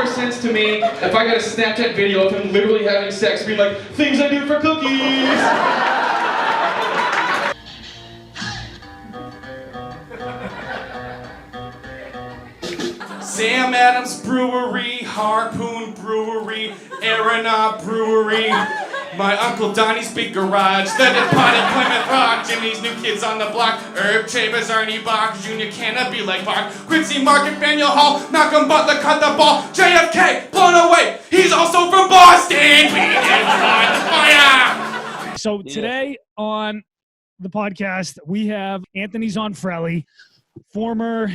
more sense to me if I got a Snapchat video of him literally having sex, being like, things I do for cookies. Sam Adams Brewery, Harpoon Brewery, Aeronaut Brewery, my Uncle Donnie's big garage, Leaded Potted Plymouth Rock, Jimmy's New Kids on the Block, Herb Chambers, Arnie Bach, Junior Canna be like Bach, Quincy Market, Faneuil Hall, Malcolm Butler cut the ball, JFK blown away, he's also from Boston, we did fire! So today on the podcast, we have Anthony Zonfrelli, former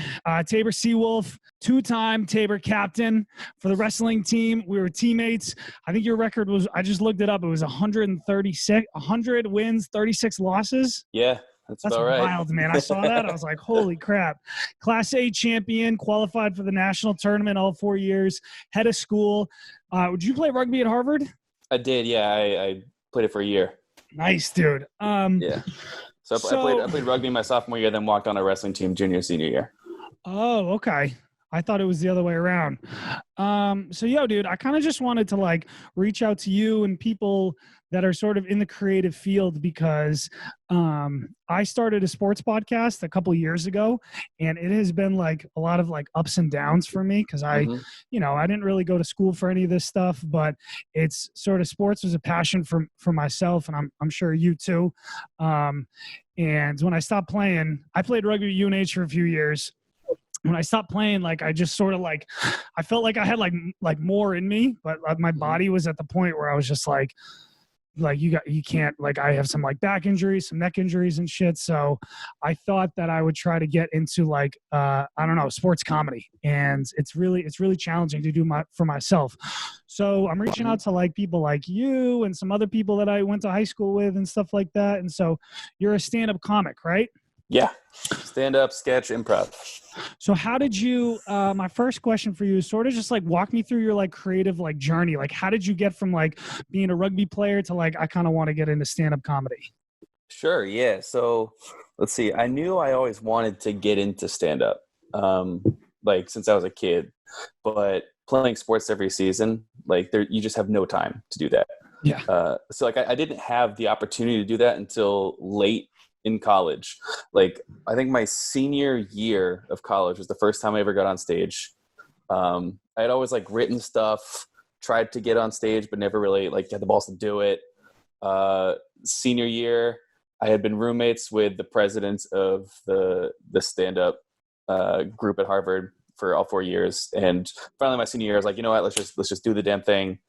Tabor Seawolf, two-time Tabor captain for the wrestling team. We were teammates. I think your record was, I just looked it up, it was 136, 100 wins, 36 losses. Yeah, that's about right. Wild, man. I saw that. I was like, holy crap. Class A champion, qualified for the national tournament all 4 years, head of school. Would you play rugby at Harvard? I did, yeah. I played it for a year. Nice, dude. Yeah. So I played rugby my sophomore year, then walked on a wrestling team senior year. Oh, okay. I thought it was the other way around. So, dude, I kind of just wanted to like reach out to you and people that are sort of in the creative field because I started a sports podcast a couple years ago, and it has been like a lot of like ups and downs for me because I didn't really go to school for any of this stuff, but it's sort of sports was a passion for myself, and I'm sure you too. And when I stopped playing, I played rugby at UNH for a few years. When I stopped playing, like I just sort of like, I felt like I had like more in me, but my body was at the point where I was just like you can't, like I have some like back injuries, some neck injuries and shit. So I thought that I would try to get into like, I don't know, sports comedy. And it's really challenging to do for myself. So I'm reaching out to like people like you and some other people that I went to high school with and stuff like that. And so you're a stand-up comic, right? Yeah. Stand-up, sketch, improv. So how did you, my first question for you is sort of just like walk me through your like creative like journey. Like how did you get from like being a rugby player to like, I kind of want to get into stand-up comedy? Sure. Yeah. So let's see. I knew I always wanted to get into stand-up, like since I was a kid, but playing sports every season, like you just have no time to do that. Yeah. So like I didn't have the opportunity to do that until late in college. Like I think my senior year of college was the first time I ever got on stage. I had always like written stuff, tried to get on stage, but never really like had the balls to do it. Senior year, I had been roommates with the president of the stand-up group at Harvard for all 4 years. And finally my senior year, I was like, you know what, let's just do the damn thing.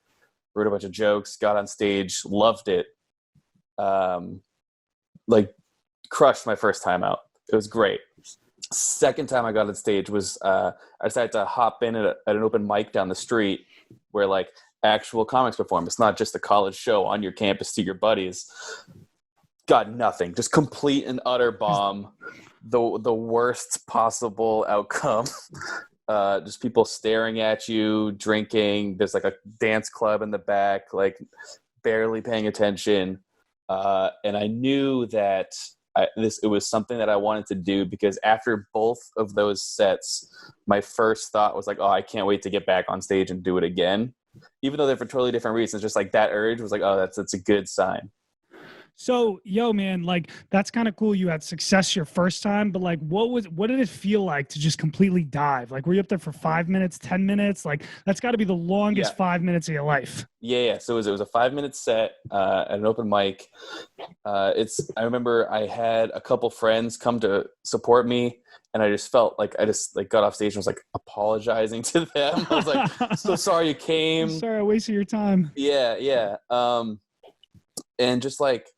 Wrote a bunch of jokes, got on stage, loved it. Like crushed my first time out. It was great. Second time I got on stage was I decided to hop in at an open mic down the street where like actual comics perform. It's not just a college show on your campus to your buddies. Got nothing. Just complete and utter bomb. The worst possible outcome. Just people staring at you, drinking. There's like a dance club in the back, like barely paying attention. And I knew that it was something that I wanted to do because after both of those sets, my first thought was like, oh, I can't wait to get back on stage and do it again. Even though they're for totally different reasons, just like that urge was like, oh, that's a good sign. So, man, like that's kind of cool. You had success your first time, but like, what did it feel like to just completely dive? Like, were you up there for 5 minutes, 10 minutes? Like, that's got to be the longest 5 minutes of your life. Yeah. So it was a 5-minute set at an open mic. I remember I had a couple friends come to support me, and I just felt like I just like got off stage and was like apologizing to them. I was like, so sorry you came. Sorry I wasted your time. Yeah. And just like.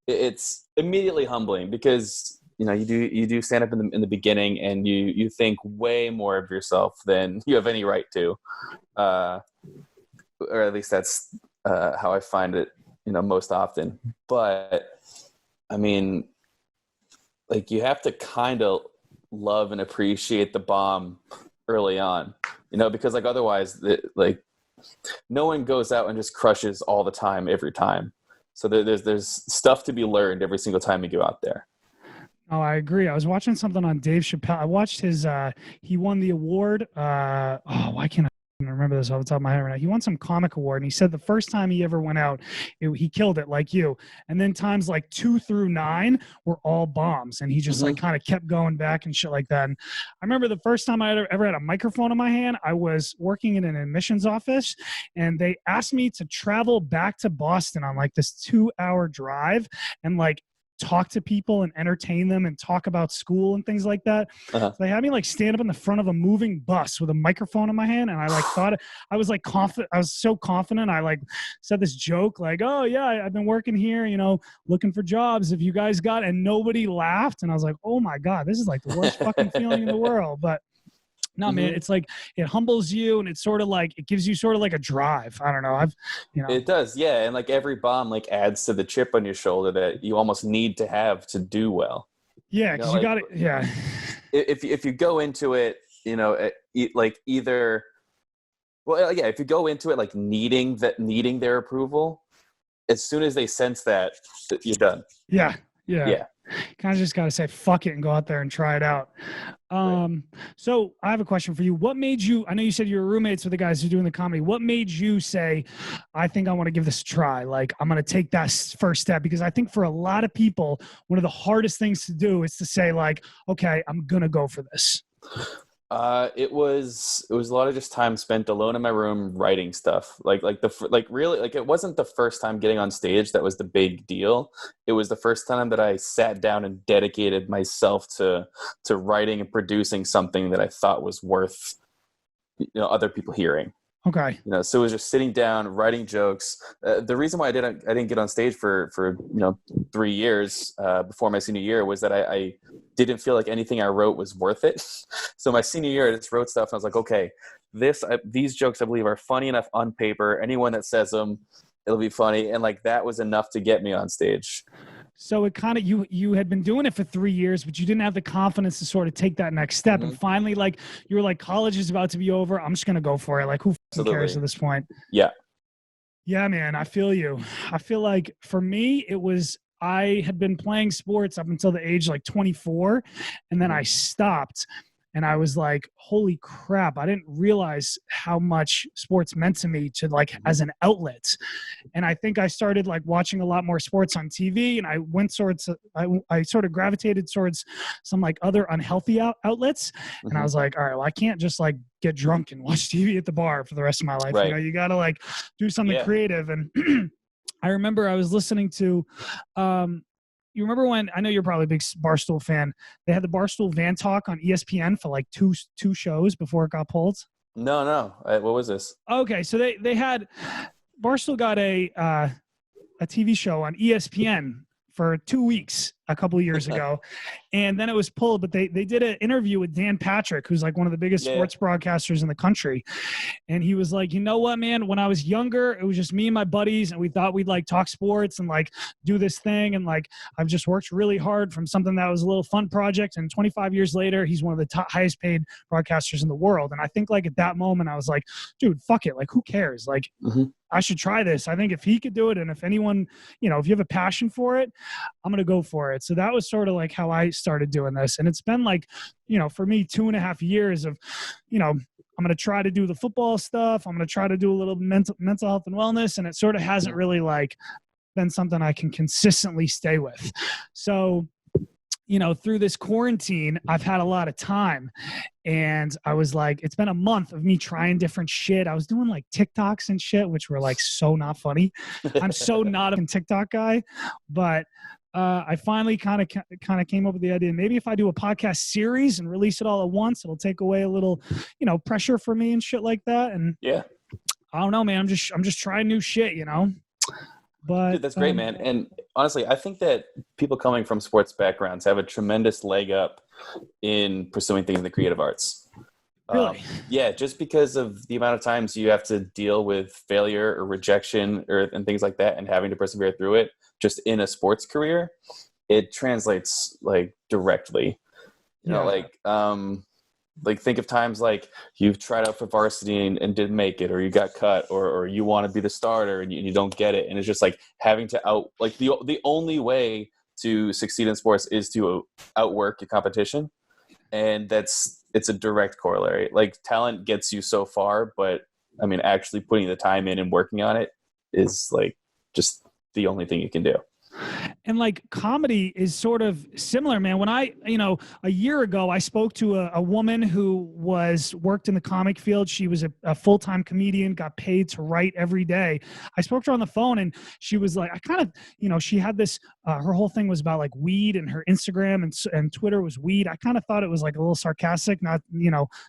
It's immediately humbling because you do stand up in the beginning and you think way more of yourself than you have any right to, or at least that's how I find it most often. But I mean, like you have to kind of love and appreciate the bomb early on, because like otherwise like no one goes out and just crushes all the time every time. So there's stuff to be learned every single time you go out there. Oh, I agree. I was watching something on Dave Chappelle. I watched his, he won the award. Why can't I? I remember this off the top of my head right now. He won some comic award, and he said the first time he ever went out, he killed it like you. And then times like 2 through 9 were all bombs, and he just like kind of kept going back and shit like that. And I remember the first time I ever had a microphone in my hand, I was working in an admissions office, and they asked me to travel back to Boston on like this 2-hour drive and like talk to people and entertain them and talk about school and things like that. So they had me like stand up in the front of a moving bus with a microphone in my hand, and I like thought I was like confident. I was so confident. I like said this joke like, "Oh yeah, I've been working here, you know, looking for jobs. If you guys got," and nobody laughed, and I was like, "Oh my god, this is like the worst fucking feeling in the world." But no, man, it's like it humbles you, and it's sort of like it gives you sort of like a drive. I don't know. It does, yeah, and like every bomb like adds to the chip on your shoulder that you almost need to have to do well. Yeah, because you got it. Yeah. If you go into it, you know, like either, well, yeah, if you go into it like needing their approval, as soon as they sense that, you're done. Yeah. Kind of just got to say fuck it and go out there and try it out. So I have a question for you. What made you, I know you said you were roommates with the guys who are doing the comedy. What made you say, I think I want to give this a try? Like, I'm going to take that first step? Because I think for a lot of people, one of the hardest things to do is to say like, okay, I'm going to go for this. It was a lot of just time spent alone in my room writing stuff. Really, like it wasn't the first time getting on stage that was the big deal. It was the first time that I sat down and dedicated myself to writing and producing something that I thought was worth, you know, other people hearing. Okay. You know, so it was just sitting down, writing jokes. The reason why I didn't get on stage for 3 years before my senior year was that I didn't feel like anything I wrote was worth it. So my senior year, I just wrote stuff, and I was like, okay, these jokes I believe are funny enough on paper. Anyone that says them, it'll be funny, and like that was enough to get me on stage. So it kind of, you had been doing it for 3 years, but you didn't have the confidence to sort of take that next step. And finally, like, you were like, college is about to be over. I'm just going to go for it. Like, who cares at this point? Yeah. Yeah, man, I feel you. I feel like for me, I had been playing sports up until the age like 24, and then I stopped. And I was like, holy crap, I didn't realize how much sports meant to me like as an outlet. And I think I started like watching a lot more sports on TV, and I went I sort of gravitated towards some like other unhealthy outlets. And I was like, all right, well, I can't just like get drunk and watch TV at the bar for the rest of my life. Right. You know, you got to like do something creative. And I remember I was listening to, you remember when, I know you're probably a big Barstool fan, they had the Barstool Van Talk on ESPN for like two shows before it got pulled? No. What was this? Okay, so they had, Barstool got a TV show on ESPN for 2 weeks a couple of years ago, and then it was pulled, but they did an interview with Dan Patrick, who's like one of the biggest sports broadcasters in the country. And he was like, you know what, man, when I was younger, it was just me and my buddies, and we thought we'd like talk sports and like do this thing, and like I've just worked really hard from something that was a little fun project, and 25 years later, he's one of the highest paid broadcasters in the world. And I think like at that moment, I was like, dude, fuck it, like who cares? Like I should try this. I think if he could do it, and if anyone, you know, if you have a passion for it, I'm going to go for it. So that was sort of like how I started doing this. And it's been like, you know, for me, 2.5 years of, you know, I'm going to try to do the football stuff. I'm going to try to do a little mental health and wellness. And it sort of hasn't really like been something I can consistently stay with. So, you know, through this quarantine, I've had a lot of time, and I was like, it's been a month of me trying different shit. I was doing like TikToks and shit, which were like so not funny. I'm so not a TikTok guy, but I finally kind of came up with the idea. Maybe if I do a podcast series and release it all at once, it'll take away a little, you know, pressure for me and shit like that. And yeah, I don't know, man. I'm just trying new shit, you know. But dude, that's great, man. And honestly, I think that people coming from sports backgrounds have a tremendous leg up in pursuing things in the creative arts. Really? Yeah, just because of the amount of times you have to deal with failure or rejection and things like that, and having to persevere through it just in a sports career, it translates like directly. You know, like think of times like you've tried out for varsity and didn't make it, or you got cut, or you want to be the starter and you don't get it. And it's just like having to the only way to succeed in sports is to outwork your competition. And it's it's a direct corollary. Like talent gets you so far, but I mean, actually putting the time in and working on it is like just the only thing you can do. And like comedy is sort of similar, man. When I, a year ago, I spoke to a woman who worked in the comic field. She was a full-time comedian, got paid to write every day. I spoke to her on the phone and she was like, I kind of, she had this, her whole thing was about like weed, and her Instagram and Twitter was weed. I kind of thought it was like a little sarcastic, not,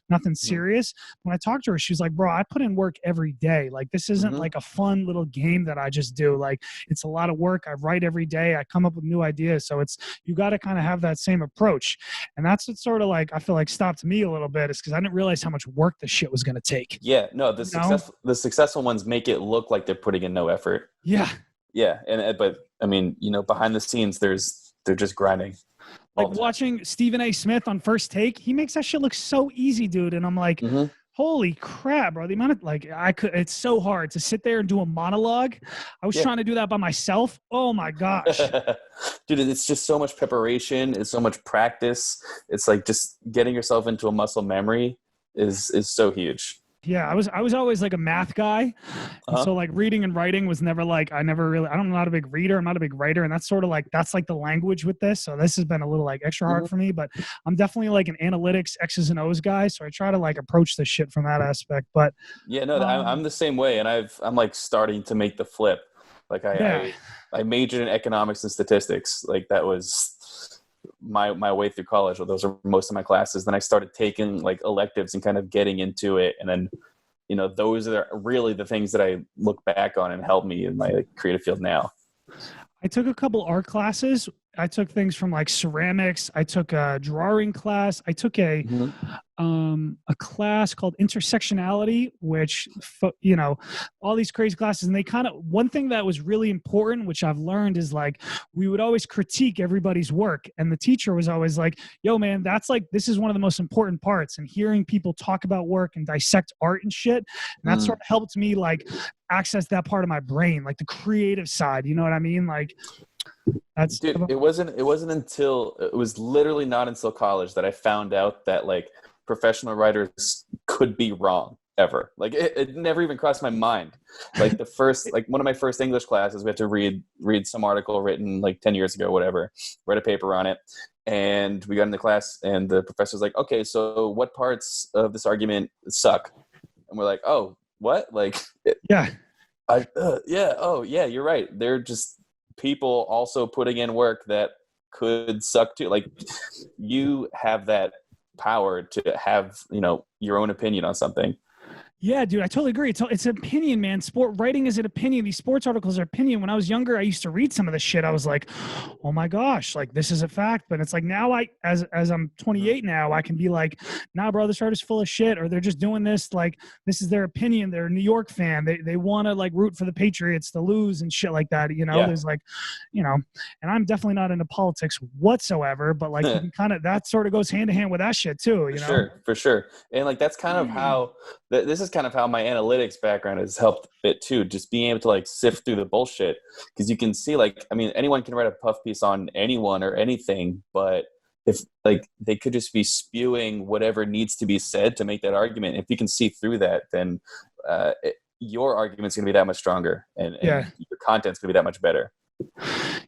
nothing serious. When I talked to her, she's like, bro, I put in work every day. Like, this isn't like a fun little game that I just do. Like, it's a lot of work. I write every day. I come up with new ideas. So you got to kind of have that same approach. And that's what sort of like, I feel like stopped me a little bit, is because I didn't realize how much work this shit was going to take. Yeah, no, the successful ones make it look like they're putting in no effort. Yeah. Yeah. But I mean, behind the scenes, they're just grinding. Like watching Stephen A. Smith on First Take, he makes that shit look so easy, dude. And I'm like, holy crap, bro. The amount of it's so hard to sit there and do a monologue. I was trying to do that by myself. Oh my gosh. Dude, it's just so much preparation. It's so much practice. It's like just getting yourself into a muscle memory is so huge. Yeah, I was always like a math guy. And so like reading and writing was never like, I'm not a big reader. I'm not a big writer. And that's sort of like, that's like the language with this. So this has been a little like extra hard for me, but I'm definitely like an analytics X's and O's guy. So I try to like approach this shit from that aspect. But yeah, no, I'm the same way. And I'm like starting to make the flip. Like I majored in economics and statistics. Like that was my way through college. Those are most of my classes. Then I started taking like electives and kind of getting into it. And then, those are really the things that I look back on and help me in my creative field now. I took a couple art classes. I took things from like ceramics. I took a drawing class. I took a class called intersectionality, which, all these crazy classes. And they one thing that was really important, which I've learned, is like, we would always critique everybody's work. And the teacher was always like, yo, man, this is one of the most important parts. And hearing people talk about work and dissect art and shit. And that sort of helped me like access that part of my brain, like the creative side. You know what I mean? Like, that's dude, it was literally not until college that I found out that like professional writers could be wrong ever. Like it never even crossed my mind. Like one of my first English classes, we had to read some article written like 10 years ago, whatever, write a paper on it. And we got into class and the professor's like, okay, so what parts of this argument suck? And we're like, oh, what? Like, yeah, you're right. They're just people also putting in work that could suck too. Like you have that power to have, your own opinion on something. Yeah, dude, I totally agree. It's an opinion, man. Sport writing is an opinion. These sports articles are opinion. When I was younger, I used to read some of this shit. I was like, oh my gosh, like this is a fact. But it's like now as I'm 28 now, I can be like, nah, bro, this artist's full of shit, or they're just doing this. Like, this is their opinion. They're a New York fan. They want to like root for the Patriots to lose and shit like that. There's like, and I'm definitely not into politics whatsoever, but like you can that sort of goes hand in hand with that shit too, For sure. And like, that's kind of how this is kind of how my analytics background has helped it too. Just being able to like sift through the bullshit, because you can see like, I mean, anyone can write a puff piece on anyone or anything, but if like they could just be spewing whatever needs to be said to make that argument. If you can see through that, then your argument's going to be that much stronger, and your content's going to be that much better.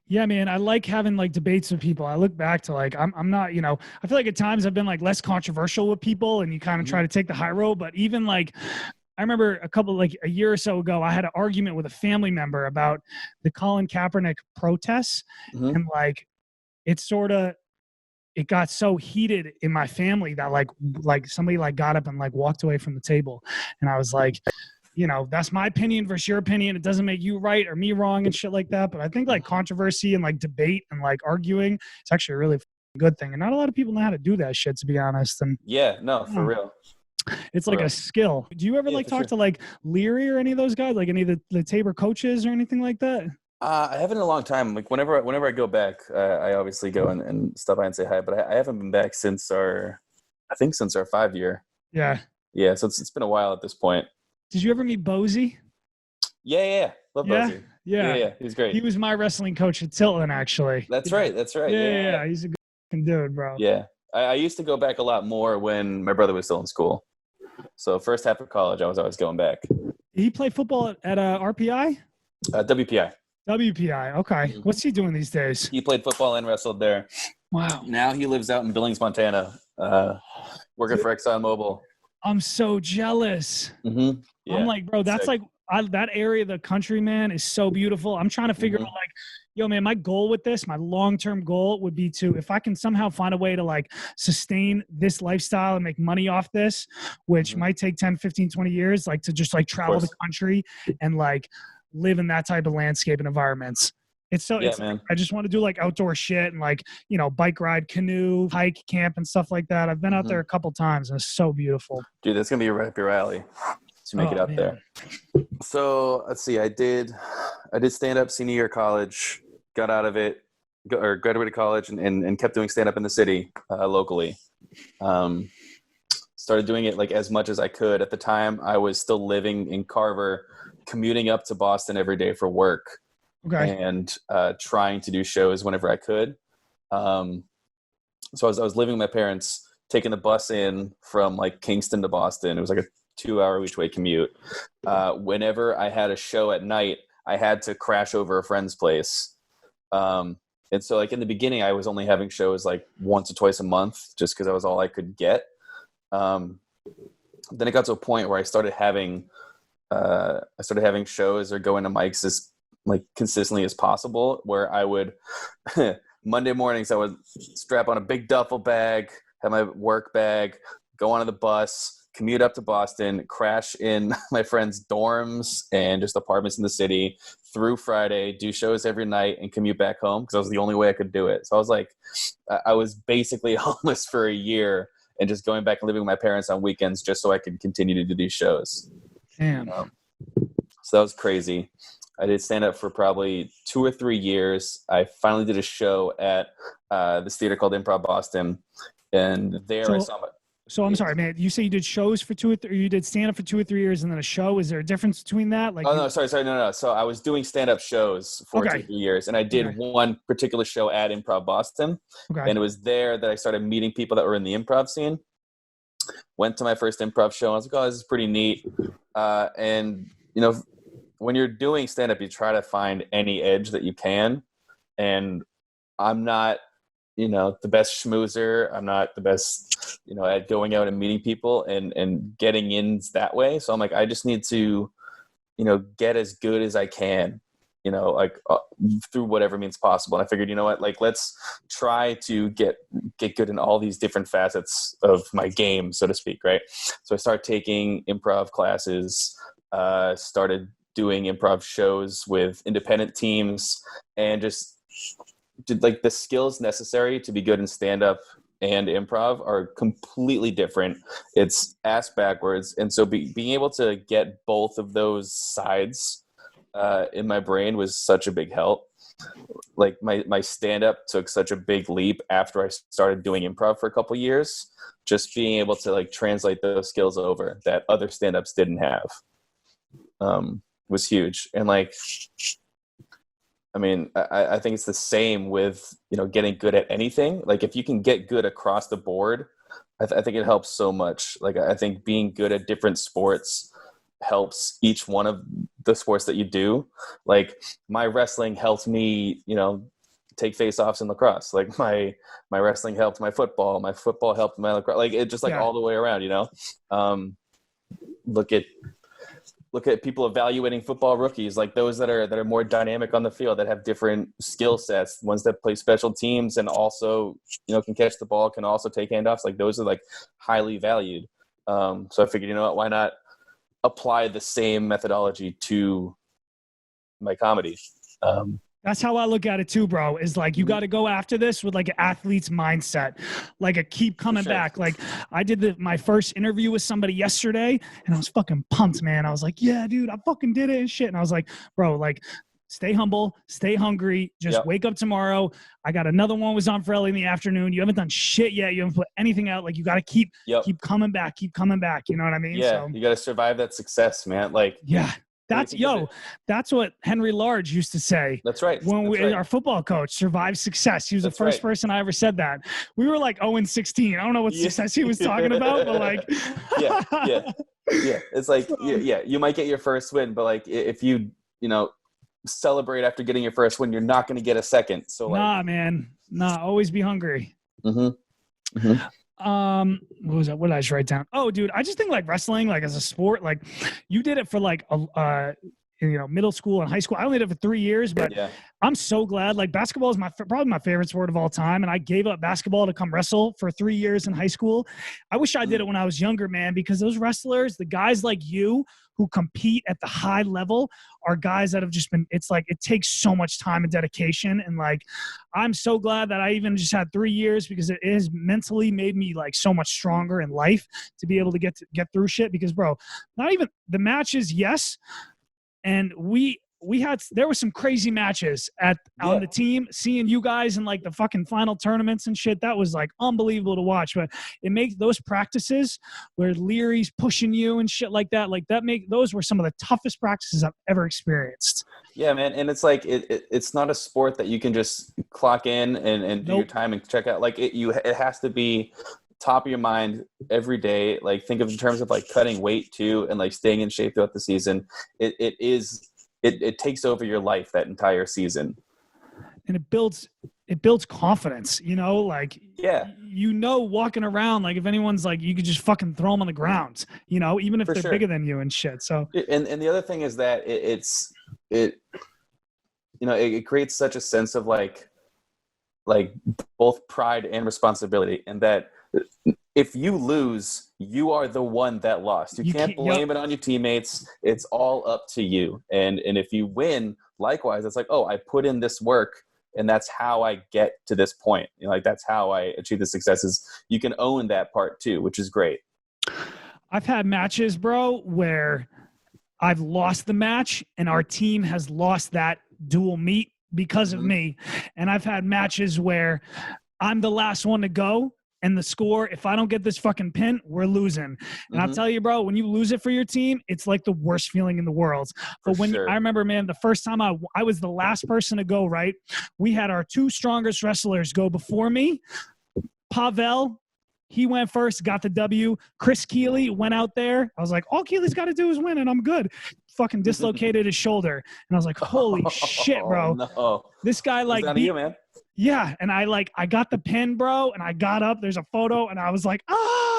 Yeah, man, I like having like debates with people. I look back to like, I'm not, I feel like at times I've been like less controversial with people, and you kind of try to take the high road. But even like, I remember a year or so ago, I had an argument with a family member about the Colin Kaepernick protests. And like, it got so heated in my family that like somebody like got up and like walked away from the table. And I was like, that's my opinion versus your opinion. It doesn't make you right or me wrong and shit like that. But I think like controversy and like debate and like arguing, it's actually a really good thing. And not a lot of people know how to do that shit, to be honest. And for real. It's like a skill. Do you ever like talk to like Leary or any of those guys, like any of the Tabor coaches or anything like that? I haven't in a long time. Like whenever I go back, I obviously go and stop by and say hi, but I haven't been back since our 5-year. Yeah. Yeah. So it's been a while at this point. Did you ever meet Bozy? Yeah. Love Bozy. Yeah. He's great. He was my wrestling coach at Tilton, actually. That's right. Yeah. He's a good dude, bro. Yeah. I used to go back a lot more when my brother was still in school. So first half of college, I was always going back. He played football at RPI? WPI. WPI. Okay. What's he doing these days? He played football and wrestled there. Wow. Now he lives out in Billings, Montana, working for ExxonMobil. I'm so jealous. Mm-hmm. Yeah. I'm like, bro, that's Sick. like that area of the country, man, is so beautiful. I'm trying to figure out like, yo, man, my goal with this, my long-term goal would be to, if I can somehow find a way to like sustain this lifestyle and make money off this, which might take 10, 15, 20 years, like to just like travel the country and like live in that type of landscape and environments. It's so, man. I just want to do like outdoor shit and like, you know, bike ride, canoe, hike, camp and stuff like that. I've been out there a couple times and it's so beautiful. Dude, that's going to be right up your alley to make it out there. So let's see. I did stand up senior year of college, got out of it, or graduated college and kept doing stand up in the city locally. Started doing it like as much as I could. At the time, I was still living in Carver, commuting up to Boston every day for work. Okay. And trying to do shows whenever I could. So I was living with my parents, taking the bus in from like Kingston to Boston. It was like a 2-hour each way commute. Whenever I had a show at night, I had to crash over a friend's place. And so like in the beginning, I was only having shows like once or twice a month, just because that was all I could get. Then it got to a point where I started having shows or going to mics as like consistently as possible, where I would Monday mornings I would strap on a big duffel bag, have my work bag, go onto the bus, commute up to Boston, crash in my friends' dorms and just apartments in the city through Friday, do shows every night and commute back home because that was the only way I could do it. So I was like, I was basically homeless for a year and just going back and living with my parents on weekends just so I could continue to do these shows. Damn. So that was crazy. I did stand up for probably 2 or 3 years. I finally did a show at this theater called Improv Boston. And there I saw my... So I'm sorry, man. You say you did shows for 2 or 3, you did stand up for 2 or 3 years and then a show. Is there a difference between that? Like, no, sorry. No. So I was doing stand up shows for 2 or 3 years and I did one particular show at Improv Boston. And it was there that I started meeting people that were in the improv scene. Went to my first improv show. I was like, oh, this is pretty neat. And, you know, when you're doing stand up, you try to find any edge that you can. And I'm not, you know, the best schmoozer. I'm not the best, you know, at going out and meeting people and getting in that way. So I'm like, I just need to, you know, get as good as I can, you know, like through whatever means possible. And I figured, you know what, like, let's try to get good in all these different facets of my game, so to speak. Right. So I started taking improv classes, started doing improv shows with independent teams and just did like the skills necessary to be good in stand-up and improv are completely different. It's ass backwards. And so being able to get both of those sides in my brain was such a big help. Like my stand-up took such a big leap after I started doing improv for a couple years, just being able to like translate those skills over that other stand-ups didn't have. Was huge. And like, I mean, I think it's the same with, you know, getting good at anything. Like if you can get good across the board, I think it helps so much. Like I think being good at different sports helps each one of the sports that you do. Like my wrestling helped me, you know, take face-offs in lacrosse. Like my wrestling helped my football helped my lacrosse. Like it just like all the way around, you know. Look at people evaluating football rookies, like those that are more dynamic on the field, that have different skill sets, ones that play special teams and also, you know, can catch the ball, can also take handoffs. Like those are like highly valued. So I figured, you know what, why not apply the same methodology to my comedy? That's how I look at it too, bro, is like, you got to go after this with like an athlete's mindset, like a keep coming back. Like I did my first interview with somebody yesterday and I was fucking pumped, man. I was like, yeah, dude, I fucking did it and shit. And I was like, bro, like stay humble, stay hungry, just wake up tomorrow. I got another one with Zonfrelli in the afternoon. You haven't done shit yet. You haven't put anything out. Like you got to keep coming back, keep coming back. You know what I mean? Yeah. So, you got to survive that success, man. Like, That's what Henry Large used to say. That's right. Our football coach, survive success. He was the first person I ever said that. We were like 0-16. I don't know what success he was talking about, but like, yeah. It's like, you might get your first win, but like if you celebrate after getting your first win, you're not going to get a second. So like, nah, man, always be hungry. Mm-hmm. Mm-hmm. What was that? What did I just write down? Oh, dude, I just think like wrestling, like as a sport, like you did it for like middle school and high school. I only did it for 3 years, but I'm so glad. Like basketball is probably my favorite sport of all time, and I gave up basketball to come wrestle for 3 years in high school. I wish I did it when I was younger, man, because those wrestlers, the guys like you who compete at the high level, are guys that have just been. It's like it takes so much time and dedication, and like I'm so glad that I even just had 3 years, because it has mentally made me like so much stronger in life to be able to get through shit. Because bro, not even the matches, yes. And there were some crazy matches on the team, seeing you guys in like the fucking final tournaments and shit. That was like unbelievable to watch. But it makes those practices where Leary's pushing you and shit like that, those were some of the toughest practices I've ever experienced. Yeah, man. And it's like, it's not a sport that you can just clock in and do your time and check out. Like it has to be top of your mind every day. Like think of in terms of like cutting weight too, and like staying in shape throughout the season. It takes over your life that entire season, and it builds confidence. Like walking around, like if anyone's like, you could just fucking throw them on the ground. Even if they're bigger than you and shit. So and the other thing is that it creates such a sense of like both pride and responsibility, and that if you lose, you are the one that lost. You can't blame it on your teammates. It's all up to you. And if you win, likewise, it's like, oh, I put in this work, and that's how I get to this point. Like that's how I achieve the successes. You can own that part too, which is great. I've had matches, bro, where I've lost the match and our team has lost that dual meet because of me. And I've had matches where I'm the last one to go, and the score, if I don't get this fucking pin, we're losing. And I'll tell you, bro, when you lose it for your team, it's like the worst feeling in the world. But I remember, man, the first time I was the last person to go, right? We had our 2 strongest wrestlers go before me. Pavel, he went first, got the W. Chris Keeley went out there. I was like, all Keeley's got to do is win, and I'm good. Fucking dislocated his shoulder. And I was like, holy shit, bro. No. This guy like beat you, man. Yeah, and I got the pin, bro, and I got up. There's a photo, and I was like,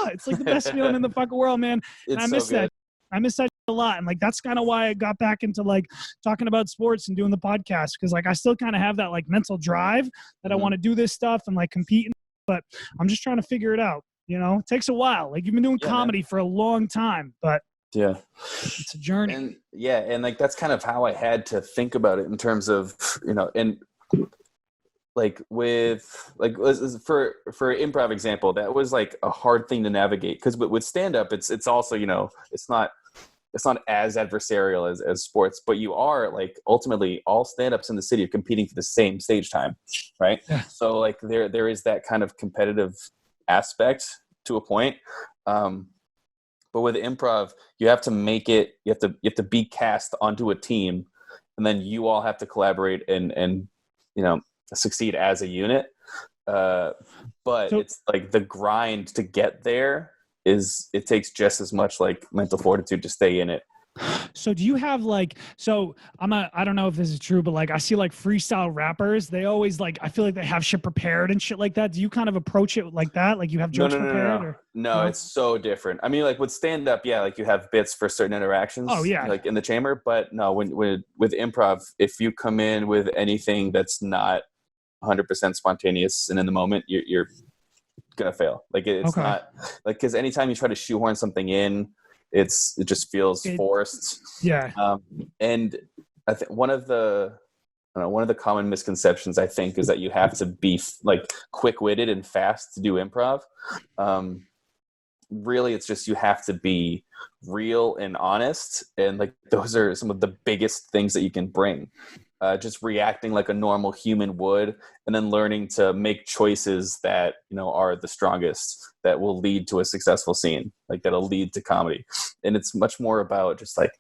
it's like the best feeling in the fucking world, man. And I miss that. I miss that a lot, and like that's kind of why I got back into like talking about sports and doing the podcast, because like I still kind of have that like mental drive that I want to do this stuff and like compete, but I'm just trying to figure it out. It takes a while. Like you've been doing comedy for a long time, but it's a journey. And like that's kind of how I had to think about it in terms of and. Like with like for improv example, that was like a hard thing to navigate, because with stand up it's also it's not as adversarial as sports, but you are like ultimately all stand-ups in the city are competing for the same stage time, right? So like there is that kind of competitive aspect to a point, but with improv you have to make it, you have to be cast onto a team, and then you all have to collaborate and succeed as a unit, but it's like the grind to get there it takes just as much like mental fortitude to stay in it. So do you have like, I don't know if this is true, but like I see like freestyle rappers, they always like, I feel like they have shit prepared and shit like that. Do you kind of approach it like that? Like you have jokes prepared? No, it's so different. I mean, like with stand up, like you have bits for certain interactions, like in the chamber, but no, with improv, if you come in with anything that's not 100% spontaneous and in the moment, you're gonna fail. Like it's not like, because anytime you try to shoehorn something in, it just feels forced. And I think one of the common misconceptions I think is that you have to be like quick-witted and fast to do improv. Really, it's just you have to be real and honest, and like those are some of the biggest things that you can bring. Just reacting like a normal human would, and then learning to make choices that are the strongest, that will lead to a successful scene, like that'll lead to comedy. And it's much more about just like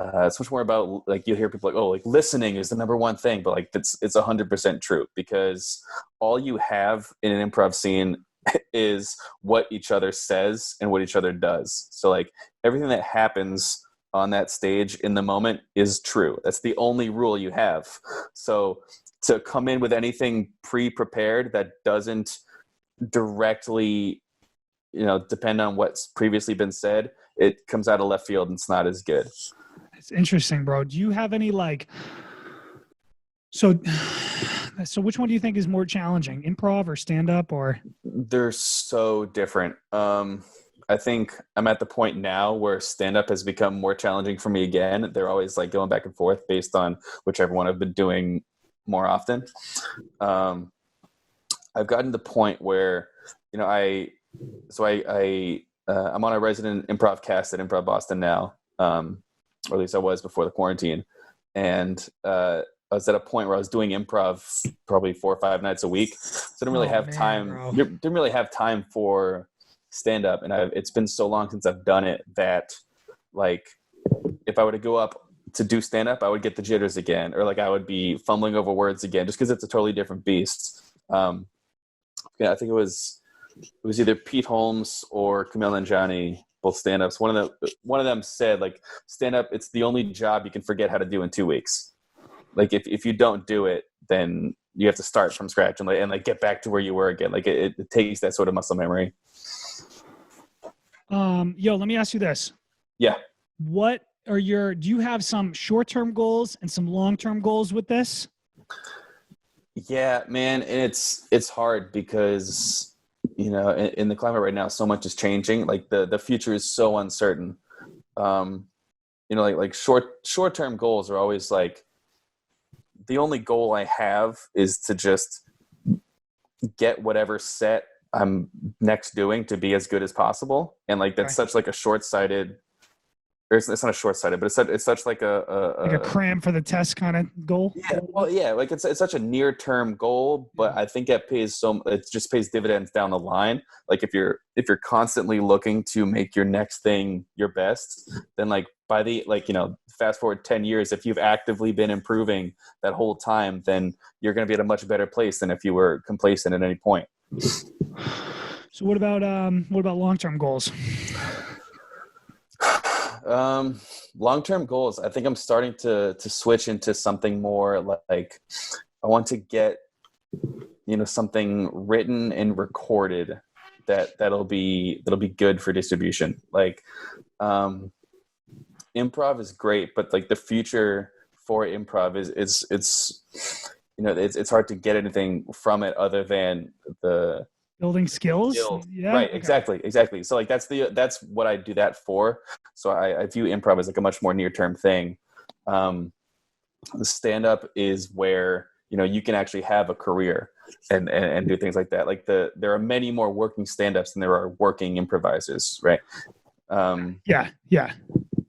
it's much more about like you hear people like, oh, like listening is the number one thing, but like it's 100% true, because all you have in an improv scene is what each other says and what each other does. So like everything that happens on that stage in the moment is true. That's the only rule you have. So to come in with anything pre-prepared that doesn't directly, depend on what's previously been said, it comes out of left field and it's not as good. It's interesting, bro. Do you have any so which one do you think is more challenging, improv or stand-up? Or they're so different. I think I'm at the point now where stand-up has become more challenging for me again. They're always like going back and forth based on whichever one I've been doing more often. I've gotten to the point where, I'm on a resident improv cast at Improv Boston now, or at least I was before the quarantine. And I was at a point where I was doing improv probably 4 or 5 nights a week. So I didn't really have time. Bro. Didn't really have time for stand up. And it's been so long since I've done it that like, if I were to go up to do stand up, I would get the jitters again, or like I would be fumbling over words again, just because it's a totally different beast. I think it was either Pete Holmes or Camille Nanjiani, both stand ups. One of them said like, stand up, it's the only job you can forget how to do in 2 weeks. Like if you don't do it, then you have to start from scratch and get back to where you were again. Like it takes that sort of muscle memory. Let me ask you this. Yeah. Do you have some short-term goals and some long-term goals with this? Yeah, man. It's hard because, in the climate right now, so much is changing. Like the future is so uncertain. Like short-term goals are always like, the only goal I have is to just get whatever set I'm next doing to be as good as possible. And like, that's such like a short-sighted, or it's not a short-sighted, but it's such like a cram for the test kind of goal. Yeah. Well, yeah, like it's such a near-term goal, but I think it just pays dividends down the line. Like if you're constantly looking to make your next thing your best, then like by the, fast forward 10 years, if you've actively been improving that whole time, then you're going to be at a much better place than if you were complacent at any point. So what about long-term goals? Long-term goals, I think I'm starting to switch into something more like I want to get, something written and recorded that'll be good for distribution. Like, improv is great, but like the future for improv it's hard to get anything from it other than the building skills. Yeah, right. Okay. Exactly. So like that's what I do that for. So I view improv as like a much more near-term thing. The stand-up is where you can actually have a career and do things like that. Like there are many more working stand-ups than there are working improvisers, right?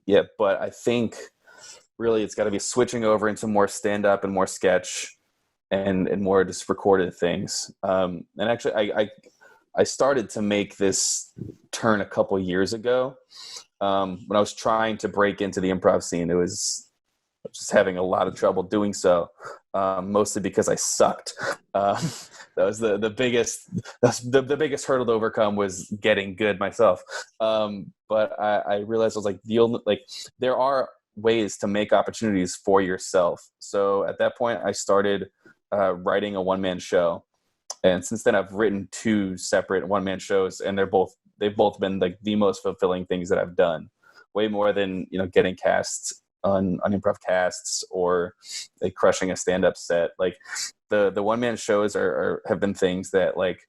Yeah, but I think really it's got to be switching over into more stand-up and more sketch and more just recorded things. And actually, I started to make this turn a couple years ago when I was trying to break into the improv scene. I was just having a lot of trouble doing so, mostly because I sucked. That was the biggest hurdle to overcome, was getting good myself. But I realized I was like, there are ways to make opportunities for yourself. So at that point, I started writing a one-man show, and since then I've written 2 separate one-man shows, and they've both been like the most fulfilling things that I've done, way more than getting cast on improv casts or like crushing a stand-up set. Like the one-man shows have been things that like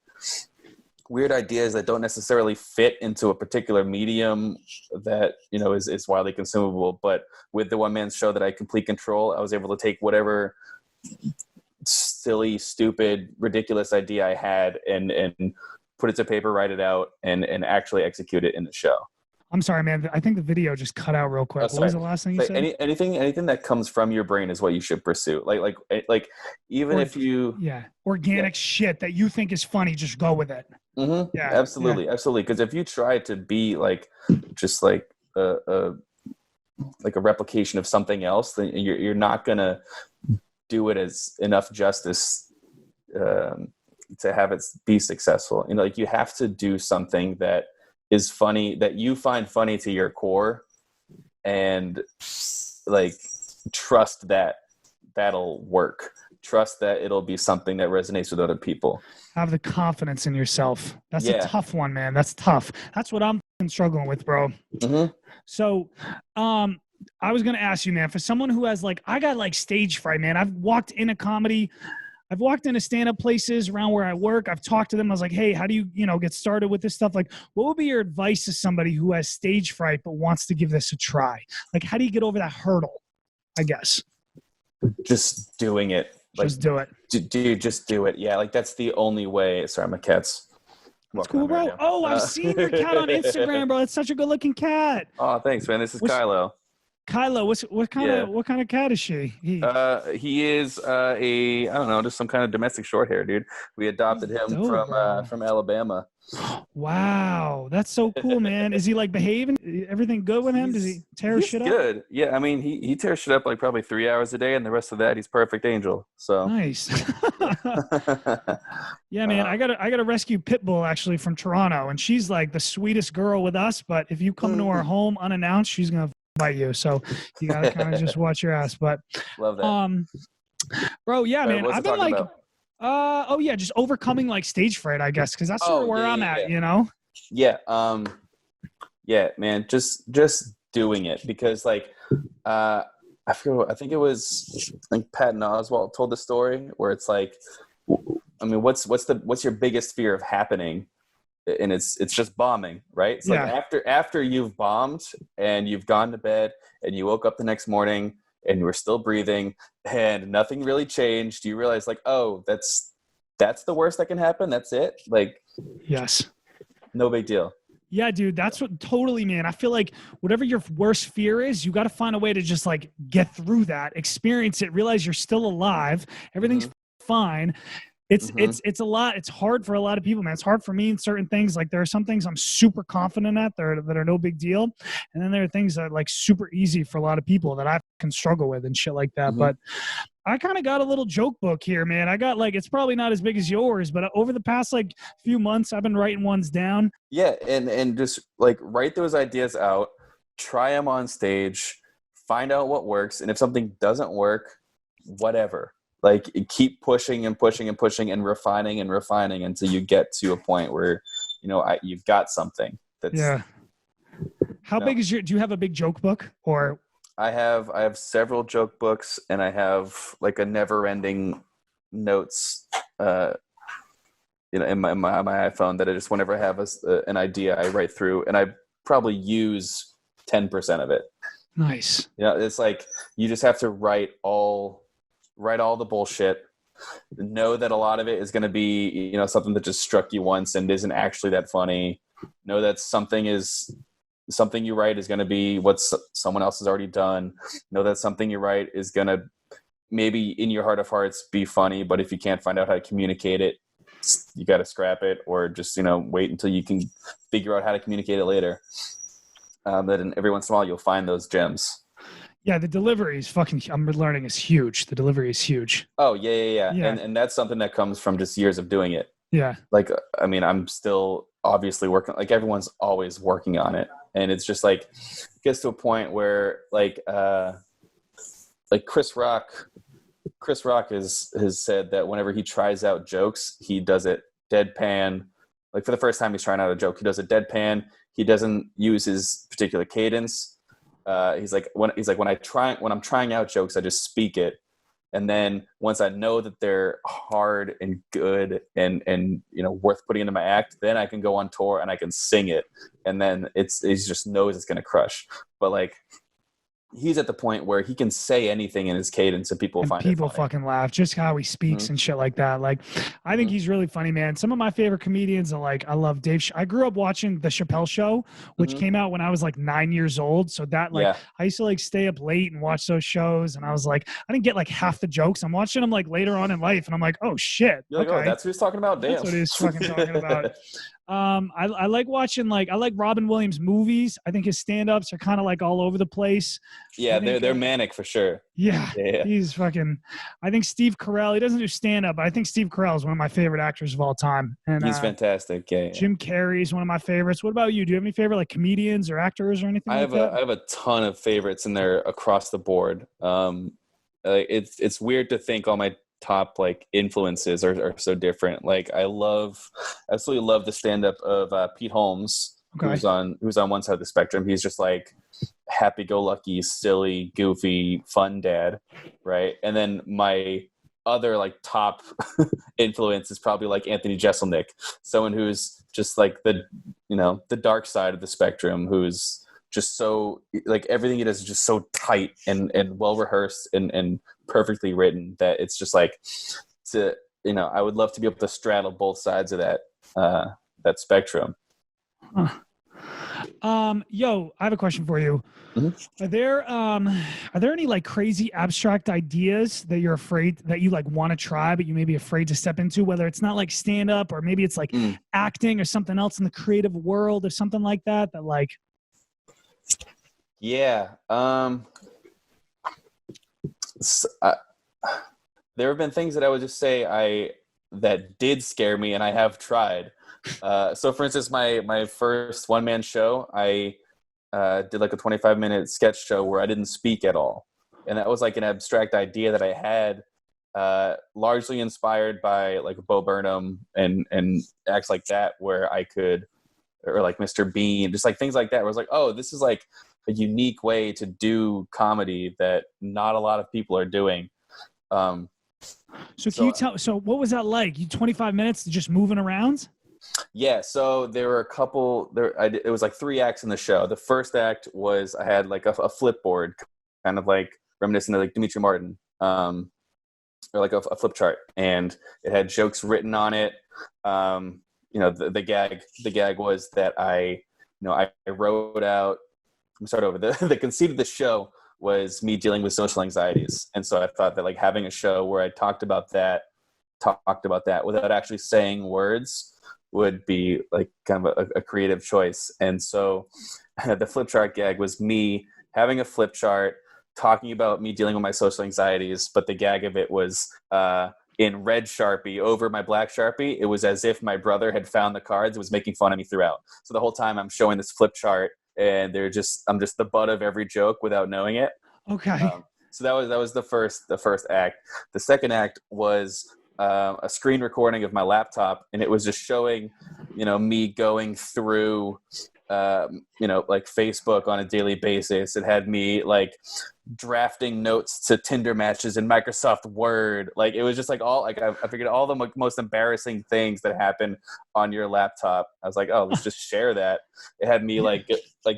weird ideas that don't necessarily fit into a particular medium that is widely consumable, but with the one-man show that I complete control, I was able to take whatever silly, stupid, ridiculous idea I had and put it to paper, write it out, and actually execute it in the show. I'm sorry, man. I think the video just cut out real quick. What was the last thing you said? Anything that comes from your brain is what you should pursue. Like even if you organic shit that you think is funny, just go with it. Mm-hmm. Yeah, absolutely. Because if you try to be like just like a like a replication of something else, then you're not gonna do it as enough justice to have it be successful. You know, like you have to do something that is funny, that you find funny to your core, and like trust that that'll work. Trust that it'll be something that resonates with other people. Have the confidence in yourself. That's Yeah. a tough one, man. That's tough. That's what I'm struggling with, bro. Mm-hmm. So, I was going to ask you, man, for someone who has like, I got like stage fright, man. I've walked into comedy. I've walked into stand-up places around where I work. I've talked to them. I was like, hey, how do you, get started with this stuff? Like, what would be your advice to somebody who has stage fright but wants to give this a try? Like, how do you get over that hurdle, I guess? Just doing it. Like, just do it. Dude, just do it. Yeah, like that's the only way. Sorry, my cat's That's cool, bro. right Oh, I've seen your cat on Instagram, bro. It's such a good-looking cat. Oh, thanks, man. This is Kylo. Kylo, what kind of cat is she? He is I don't know, just some kind of domestic short hair, dude. We adopted him from Alabama. Wow, that's so cool, man. Is he like behaving? Everything good with him? Does he tear shit up? Good. Yeah, I mean, he tears shit up like probably 3 hours a day, and the rest of that he's perfect angel. So nice. Yeah, man. I gotta rescue Pitbull actually from Toronto, and she's like the sweetest girl with us. But if you come to our home unannounced, she's gonna bite you. So you gotta kind of just watch your ass. But love that. Bro, yeah, man. I've been like. Just overcoming like stage fright, I guess, because that's sort of where I'm at, Yeah, yeah, man, just doing it, because like I think it was like Patton Oswalt told the story where it's like, I mean, what's your biggest fear of happening? And it's just bombing, right? It's like after you've bombed and you've gone to bed and you woke up the next morning and you were still breathing and nothing really changed, you realize like, oh, that's the worst that can happen. That's it. Like, yes, no big deal. Yeah, dude, that's what totally, man. I feel like whatever your worst fear is, you got to find a way to just like get through that, experience it, realize you're still alive. Everything's fine. It's a lot. It's hard for a lot of people, man. It's hard for me in certain things. Like there are some things I'm super confident at that are no big deal. And then there are things that are like super easy for a lot of people that I can struggle with and shit like that. But I kind of got a little joke book here, man. I got like, it's probably not as big as yours, but over the past like few months, I've been writing ones down. Yeah. And just like write those ideas out, try them on stage, find out what works. And if something doesn't work, whatever. Like keep pushing and pushing and pushing and refining until you get to a point where, you've got something that's How big is do you have a big joke book or? I have several joke books and I have like a never ending notes, in my iPhone that I just, whenever I have an idea, I write through and I probably use 10% of it. Nice. Yeah. It's like, you just have to write all the bullshit, know that a lot of it is going to be, something that just struck you once and isn't actually that funny. Know that something you write is going to be what someone else has already done. Know that something you write is going to maybe in your heart of hearts be funny, but if you can't find out how to communicate it, you got to scrap it or just, wait until you can figure out how to communicate it later. Then every once in a while you'll find those gems. Yeah, the delivery is I'm learning is huge. The delivery is huge. Oh, yeah. And that's something that comes from just years of doing it. Yeah. Like, I mean, I'm still obviously working, like everyone's always working on it. And it's just like, it gets to a point where like Chris Rock has said that whenever he tries out jokes, he does it deadpan. Like for the first time he's trying out a joke, he does it deadpan. He doesn't use his particular cadence. He's like when I'm trying out jokes, I just speak it, and then once I know that they're hard and good and worth putting into my act, then I can go on tour and I can sing it, and then he just knows it's gonna crush. But like he's at the point where he can say anything in his cadence and people find it funny. Fucking laugh just how he speaks and shit like that. Like I think he's really funny, man. Some of my favorite comedians are like, I love Dave. I grew up watching the Chappelle Show, which came out when I was like 9 years old. So that I used to like stay up late and watch those shows. And I was like, I didn't get like half the jokes. I'm watching them like later on in life. And I'm like, oh shit. You're like, oh, that's who he's talking about. Damn. That's what he's fucking talking about. I like watching I like Robin Williams movies. I think his stand-ups are kind of like all over the place. Yeah, I think, they're manic for sure. Yeah, Yeah. he's fucking. I think Steve Carell. He doesn't do stand-up, but I think Steve Carell is one of my favorite actors of all time. And He's fantastic. Yeah, yeah. Jim Carrey is one of my favorites. What about you? Do you have any favorite like comedians or actors or anything I like have that? I have a ton of favorites in there across the board. It's weird to think all my top like influences are so different. Like absolutely love the stand-up of Pete Holmes, Okay. who's on one side of the spectrum. He's just like happy-go-lucky, silly, goofy, fun dad, right? And then my other like top influence is probably like Anthony Jeselnik, someone who's just like the dark side of the spectrum, who's just so like everything he does is just so tight and well rehearsed and perfectly written that it's just like I would love to be able to straddle both sides of that spectrum. Huh. I have a question for you. Mm-hmm. Are there any like crazy abstract ideas that you're afraid that you like want to try, but you may be afraid to step into, whether it's not like stand up or maybe it's like acting or something else in the creative world or something like that like. Yeah. There have been things that I would just say that did scare me and I have tried. So for instance, my first one-man show, I did like a 25-minute sketch show where I didn't speak at all. And that was like an abstract idea that I had, largely inspired by like Bo Burnham and acts like that, where I could, or like Mr. Bean, just like things like that, where I was like, oh, this is like a unique way to do comedy that not a lot of people are doing. So what was that like? You 25 minutes just moving around? Yeah, so there were a couple it was like 3 acts in the show. The first act was I had like a flipboard, kind of like reminiscent of like Dimitri Martin, or like a flip chart, and it had jokes written on it. The gag was that I wrote out. Let me start over. The conceit of the show was me dealing with social anxieties, and so I thought that like having a show where I talked about that without actually saying words would be like kind of a creative choice. And so the flip chart gag was me having a flip chart talking about me dealing with my social anxieties, but the gag of it was in red Sharpie over my black Sharpie. It was as if my brother had found the cards and was making fun of me throughout. So the whole time I'm showing this flip chart and I'm just the butt of every joke without knowing it. Okay. So that was the first act. The second act was a screen recording of my laptop, and it was just showing, me going through, like Facebook on a daily basis. It had me like drafting notes to Tinder matches in Microsoft Word. Like it was just like all like I figured all the most embarrassing things that happen on your laptop. I was like, oh, let's just share that. It had me like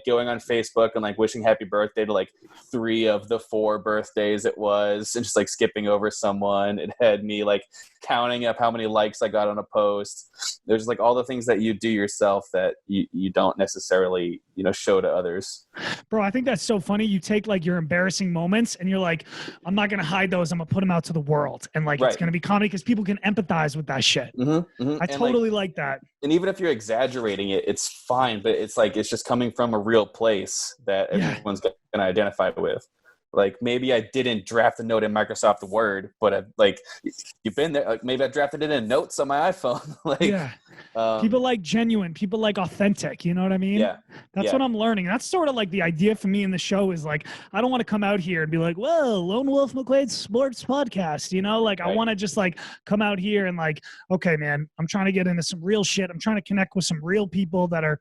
going on Facebook and like wishing happy birthday to like 3 of the 4 birthdays it was, and just like skipping over someone. It had me like counting up how many likes I got on a post. There's like all the things that you do yourself that you don't necessarily show to others. Bro, I think that's so funny. You take like your embarrassing moments and you're like, I'm not going to hide those. I'm going to put them out to the world. And like, It's going to be comedy because people can empathize with that shit. I totally like that. And even if you're exaggerating it, it's fine. But it's like, it's just coming from a real place that everyone's going to identify with. Like maybe I didn't draft a note in Microsoft Word, but you've been there. Like maybe I drafted it in notes on my iPhone. People like genuine. People like authentic. You know what I mean? Yeah. That's what I'm learning. That's sort of like the idea for me in the show is like, I don't want to come out here and be like, whoa, Lone Wolf McQuade Sports Podcast. I want to just like come out here and like, okay, man, I'm trying to get into some real shit. I'm trying to connect with some real people that are,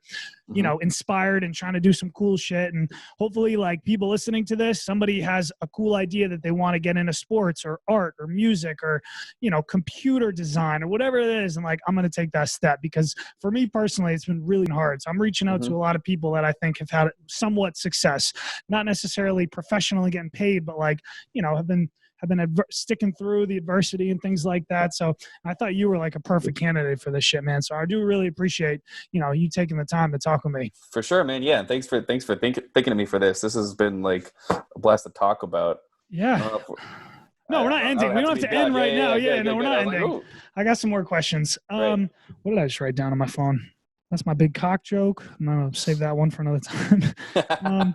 inspired and trying to do some cool shit. And hopefully like people listening to this, somebody has a cool idea that they want to get into sports or art or music or, computer design or whatever it is. And like, I'm going to take that step because for me personally, it's been really hard. So I'm reaching out to a lot of people that I think have had somewhat success, not necessarily professionally getting paid, but like, have been sticking through the adversity and things like that. So I thought you were like a perfect candidate for this shit, man. So I do really appreciate, you taking the time to talk with me. For sure, man. Yeah. Thanks for thinking of me for this. This has been like a blast to talk about. Yeah. No, we're not ending. We don't have to end right now. Yeah, no, we're not ending. I got some more questions. What did I just write down on my phone? That's my big cock joke. I'm gonna save that one for another time.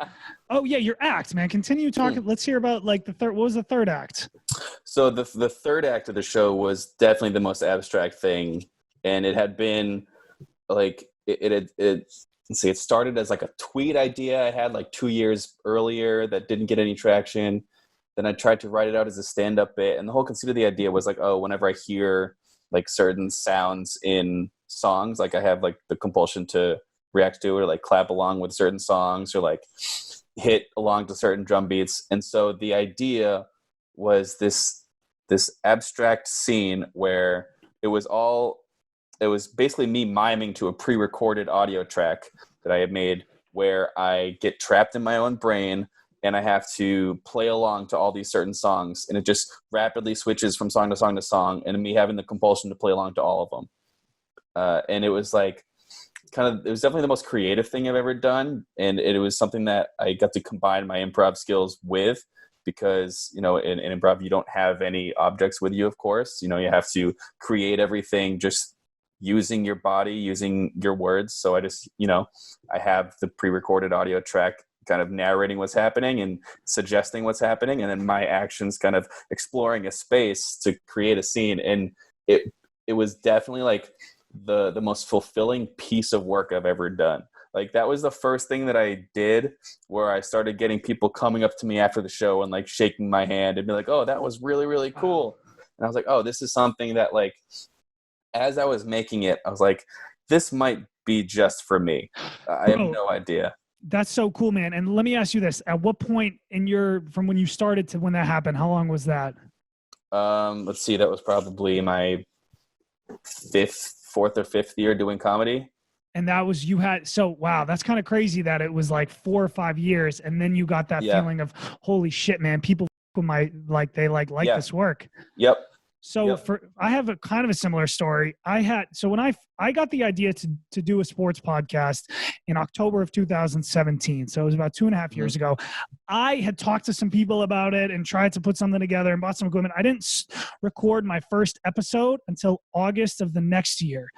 Oh yeah, your act, man. Continue talking. Let's hear about like the third. What was the third act? So the third act of the show was definitely the most abstract thing, and it had been like let's see, it started as like a tweet idea I had like 2 years earlier that didn't get any traction. Then I tried to write it out as a stand-up bit, and the whole conceit of the idea was like, oh, whenever I hear like certain sounds in songs, like I have like the compulsion to react to it, or like clap along with certain songs, or like hit along to certain drum beats. And so the idea was this abstract scene where it was basically me miming to a pre-recorded audio track that I had made, where I get trapped in my own brain and I have to play along to all these certain songs, and it just rapidly switches from song to song to song, and me having the compulsion to play along to all of them. And it was like it was definitely the most creative thing I've ever done, and it was something that I got to combine my improv skills with, because in improv you don't have any objects with you, of course. You have to create everything just using your body, using your words. So I just I have the pre-recorded audio track kind of narrating what's happening and suggesting what's happening, and then my actions kind of exploring a space to create a scene. And it was definitely like the most fulfilling piece of work I've ever done. Like, that was the first thing that I did where I started getting people coming up to me after the show and like shaking my hand and be like, oh, that was really, really cool. And I was like, oh, this is something that, like, as I was making it, I was like, this might be just for me. I have no idea. That's so cool, man. And let me ask you this. At what point from when you started to when that happened, how long was that? Let's see. That was probably my fourth or fifth year doing comedy. And that was, wow, that's kind of crazy that it was like 4 or 5 years. And then you got that feeling of, holy shit, man, people like this work. Yep. So I have a kind of a similar story. When I got the idea to do a sports podcast in October of 2017. So it was about 2.5 years ago. I had talked to some people about it and tried to put something together and bought some equipment. I didn't record my first episode until August of the next year.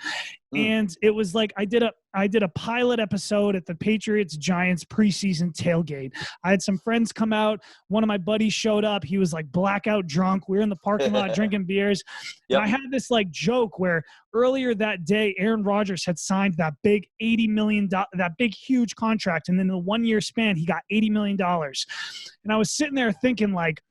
And it was like I did a pilot episode at the Patriots Giants preseason tailgate. I had some friends come out. One of my buddies showed up. He was like blackout drunk. We were in the parking lot drinking beers. Yep. And I had this like joke where earlier that day, Aaron Rodgers had signed that big $80 million, that big huge contract. And then in the 1 year span, he got $80 million. And I was sitting there thinking like,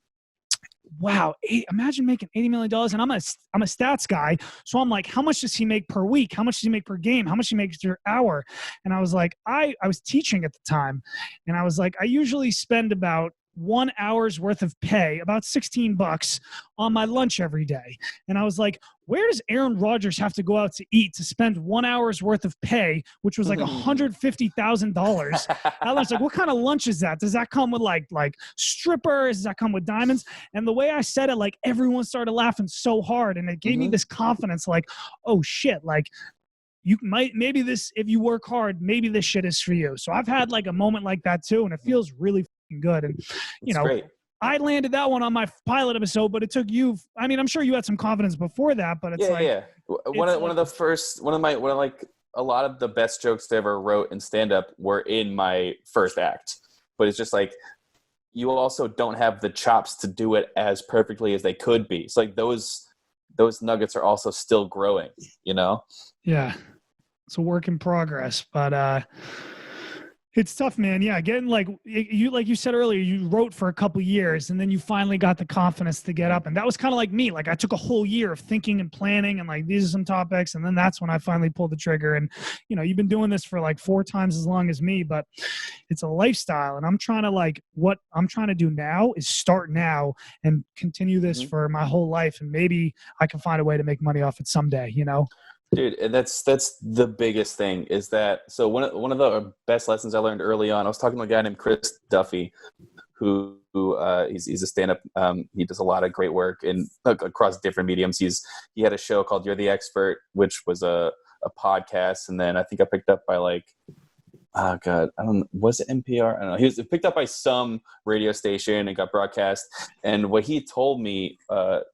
wow, imagine making $80 million. And I'm a stats guy. So I'm like, how much does he make per week? How much does he make per game? How much does he make per hour? And I was like, I was teaching at the time. And I was like, I usually spend about 1 hour's worth of pay, about $16 on my lunch every day. And I was like, where does Aaron Rodgers have to go out to eat to spend 1 hour's worth of pay, which was like $150,000? I was like, what kind of lunch is that? Does that come with like strippers? Does that come with diamonds? And the way I said it, like everyone started laughing so hard, and it gave me this confidence, like, oh shit, like maybe this, if you work hard, maybe this shit is for you. So I've had like a moment like that too, and it feels really good. And great. I landed that one on my pilot episode, but it took you, I mean, I'm sure you had some confidence before that, but it's one of a lot of the best jokes I ever wrote in stand-up were in my first act. But it's just like, you also don't have the chops to do it as perfectly as they could be. It's like those nuggets are also still growing, Yeah. It's a work in progress, but it's tough, man. Yeah, getting like you said earlier, you wrote for a couple years, and then you finally got the confidence to get up. And that was kind of like me. Like I took a whole year of thinking and planning, and like these are some topics, and then that's when I finally pulled the trigger. And you've been doing this for like 4 times as long as me, but it's a lifestyle. And I'm trying to what I'm trying to do now is start now and continue this for my whole life, and maybe I can find a way to make money off it someday. Dude, and that's the biggest thing is that. So one of the best lessons I learned early on, I was talking to a guy named Chris Duffy, who he's a stand-up. He does a lot of great work across different mediums. He had a show called You're the Expert, which was a podcast, and then I think I picked up by was it NPR? I don't know. He was picked up by some radio station and got broadcast. And what he told me,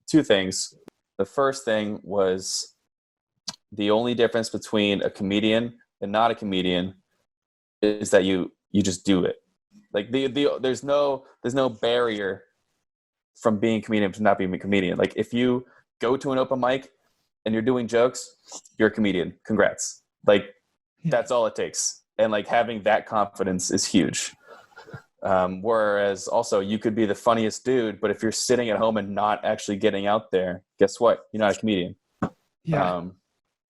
2 things. The first thing was, the only difference between a comedian and not a comedian is that you just do it. Like there's no barrier from being a comedian to not being a comedian. Like if you go to an open mic and you're doing jokes, you're a comedian. Congrats. Like that's all it takes. And like having that confidence is huge. Whereas also you could be the funniest dude, but if you're sitting at home and not actually getting out there, guess what? You're not a comedian. Yeah.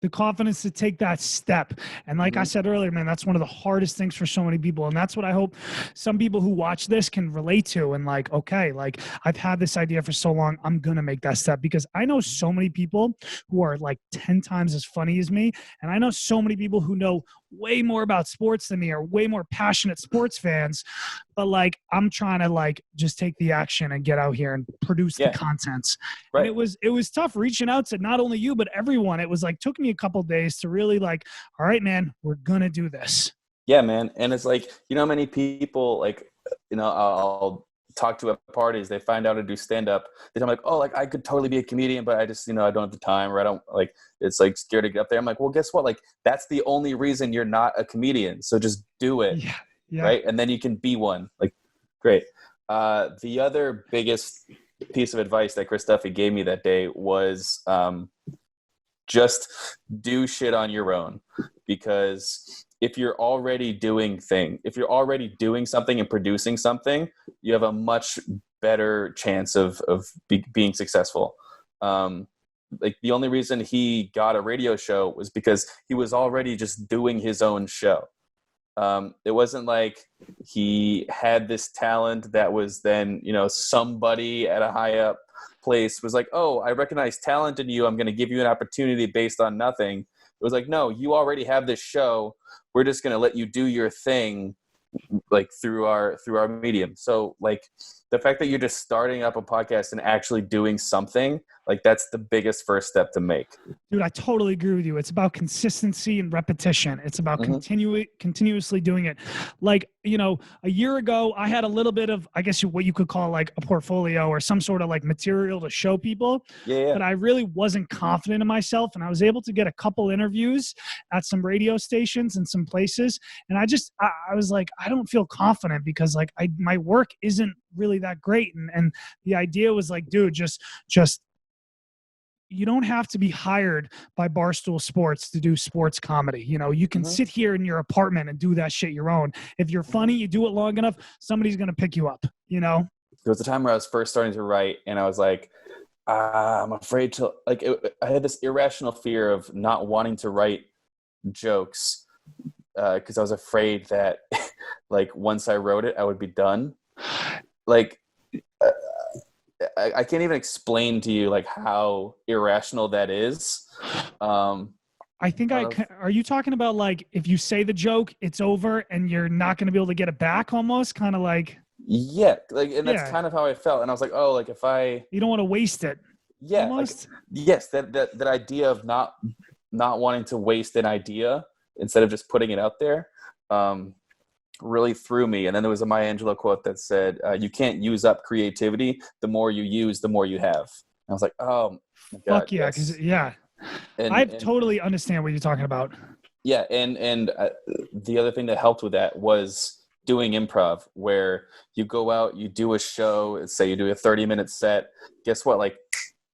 The confidence to take that step. And like I said earlier, man, that's one of the hardest things for so many people. And that's what I hope some people who watch this can relate to. And like, okay, like I've had this idea for so long, I'm going to make that step, because I know so many people who are like 10 times as funny as me. And I know so many people who know way more about sports than me, are way more passionate sports fans. But like, I'm trying to like just take the action and get out here and produce the content. Right. And it was tough reaching out to not only you, but everyone. It was like, took me a couple of days to really like, all right, man, we're going to do this. Yeah, man. And it's like, you know how many people like, you know, I'll talk to at parties, they find out to do stand-up. I'm like, oh, like I could totally be a comedian, but I just, you know, I don't have the time, or I don't like, it's like scared to get up there. I'm like, well, guess what? Like that's the only reason you're not a comedian. So just do it. Yeah. Right. And then you can be one. Like, great. The other biggest piece of advice that Chris Duffy gave me that day was just do shit on your own. Because if you're already doing something and producing something, you have a much better chance of being successful. Like the only reason he got a radio show was because he was already just doing his own show. It wasn't like he had this talent that was then, you know, somebody at a high up place was like, oh, I recognize talent in you, I'm going to give you an opportunity based on nothing. It was like, no, you already have this show. We're just going to let you do your thing, like through our medium. So like the fact that you're just starting up a podcast and actually doing something, like that's the biggest first step to make. Dude, I totally agree with you. It's about consistency and repetition. It's about continuously doing it. Like, you know, a year ago, I had a little bit of, I guess what you could call like a portfolio or some sort of like material to show people. Yeah. But I really wasn't confident in myself. And I was able to get a couple interviews at some radio stations and some places. And I was like, I don't feel confident because like my work isn't really that great. And the idea was like, dude, just you don't have to be hired by Barstool Sports to do sports comedy. You know, you can sit here in your apartment and do that shit your own. If you're funny, you do it long enough, somebody's going to pick you up, you know? There was a time where I was first starting to write and I was like, I'm afraid to, like, I had this irrational fear of not wanting to write jokes because I was afraid that like once I wrote it, I would be done. Like, I can't even explain to you like how irrational that is. I think are you talking about like if you say the joke, it's over and you're not going to be able to get it back almost kind of like. Yeah. Like, and that's kind of how I felt. And I was like, oh, like you don't want to waste it. Yeah. Like, yes. That idea of not wanting to waste an idea instead of just putting it out there. Really threw me. And then there was a Maya Angelou quote that said, you can't use up creativity. The more you use, the more you have. And I was like, oh my God. Fuck yeah. Yes. And I totally understand what you're talking about. Yeah. And the other thing that helped with that was doing improv, where you go out, you do a show, say you do a 30-minute set. Guess what? Like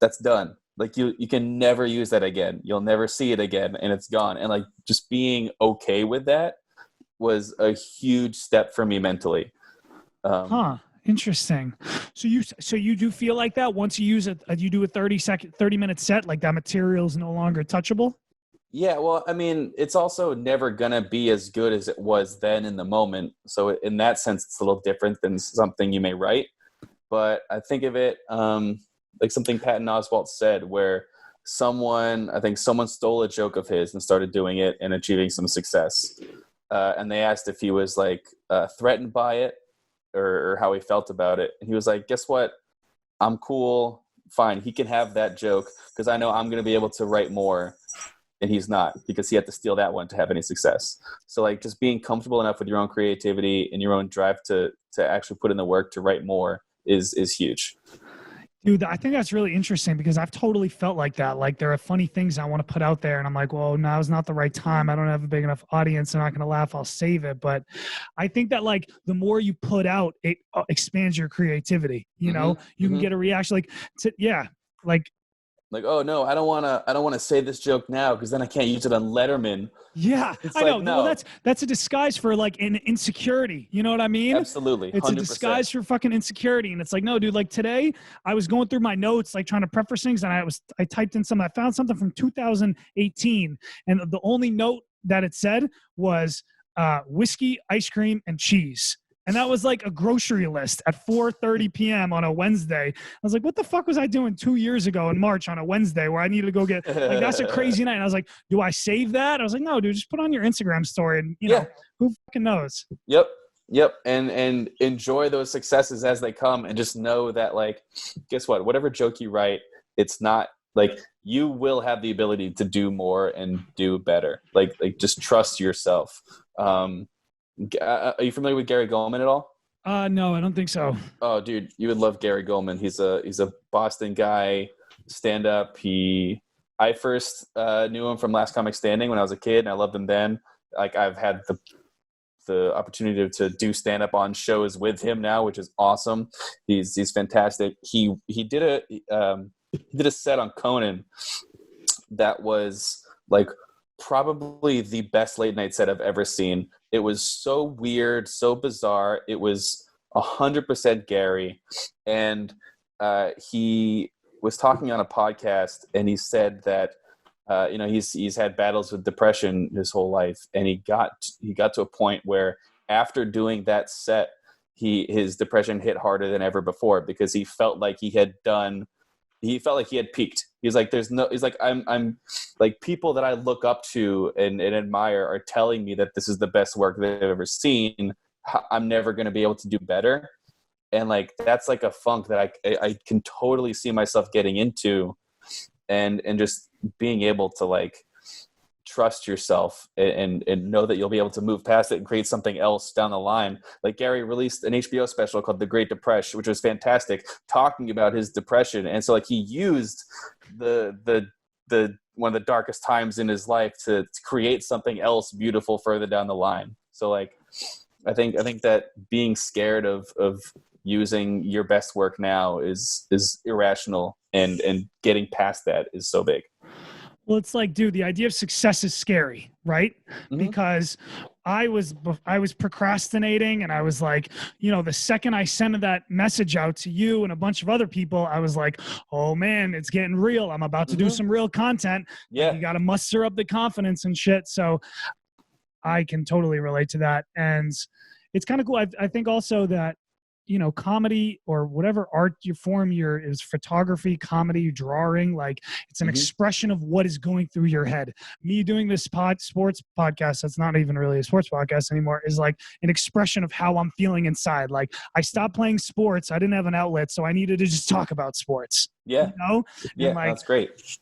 that's done. Like you can never use that again. You'll never see it again and it's gone. And like just being okay with that was a huge step for me mentally. Interesting. So you do feel like that once you use it, you do a 30-minute set, like that material is no longer touchable? Yeah. Well, I mean, it's also never going to be as good as it was then in the moment. So in that sense, it's a little different than something you may write. But I think of it like something Patton Oswalt said, where someone stole a joke of his and started doing it and achieving some success. And they asked if he was like threatened by it or how he felt about it. And he was like, guess what? I'm cool. Fine. He can have that joke because I know I'm going to be able to write more. And he's not, because he had to steal that one to have any success. So like just being comfortable enough with your own creativity and your own drive to actually put in the work to write more is huge. Dude, I think that's really interesting because I've totally felt like that. Like there are funny things I want to put out there and I'm like, well, now's not the right time. I don't have a big enough audience. They're not going to laugh. I'll save it. But I think that like the more you put out, it expands your creativity. You know, you can get a reaction like, oh no, I don't want to say this joke now because then I can't use it on Letterman. Yeah, It's I like, know. no. Well, that's a disguise for like an insecurity. You know what I mean? Absolutely. 100%. It's a disguise for fucking insecurity. And it's like, no, dude, like today I was going through my notes, like trying to preface things. And I typed in I found something from 2018. And the only note that it said was whiskey, ice cream, and cheese. And that was like a grocery list at 4:30 p.m. on a Wednesday. I was like, what the fuck was I doing 2 years ago in March on a Wednesday where I needed to go get, like, that's a crazy night. And I was like, do I save that? I was like, no, dude, just put on your Instagram story and, you know, who fucking knows? Yep. And enjoy those successes as they come and just know that, like, guess what? Whatever joke you write, it's not like you will have the ability to do more and do better. Like just trust yourself. Are you familiar with Gary Goldman at all? No, I don't think so. Oh, dude, you would love Gary Goldman. He's a Boston guy, stand up. I first knew him from Last Comic Standing when I was a kid, and I loved him then. Like I've had the opportunity to do stand up on shows with him now, which is awesome. He's fantastic. He did a set on Conan that was like probably the best late night set I've ever seen. It was so weird, so bizarre. It was 100% Gary. And he was talking on a podcast and he said that, he's had battles with depression his whole life. And he got to a point where after doing that set, his depression hit harder than ever before because he felt like he had peaked. He's like, I'm like, people that I look up to and admire are telling me that this is the best work they've ever seen. I'm never going to be able to do better. And like, that's like a funk that I can totally see myself getting into and just being able to like trust yourself and know that you'll be able to move past it and create something else down the line. Like Gary released an HBO special called The Great Depression, which was fantastic, talking about his depression. And so like he used the one of the darkest times in his life to create something else beautiful further down the line. So like I think that being scared of using your best work now is irrational, and getting past that is so big. Well, it's like, dude, the idea of success is scary, right? Mm-hmm. Because I was procrastinating, and I was like, the second I sent that message out to you and a bunch of other people, I was like, oh man, it's getting real. I'm about to do some real content. Yeah. You got to muster up the confidence and shit. So I can totally relate to that. And it's kind of cool. I think also that, comedy or whatever art you form is photography, comedy, drawing, like it's an expression of what is going through your head. Me doing this sports podcast, that's not even really a sports podcast anymore, is like an expression of how I'm feeling inside. Like I stopped playing sports. I didn't have an outlet, so I needed to just talk about sports. Yeah. Yeah, and like, that's great.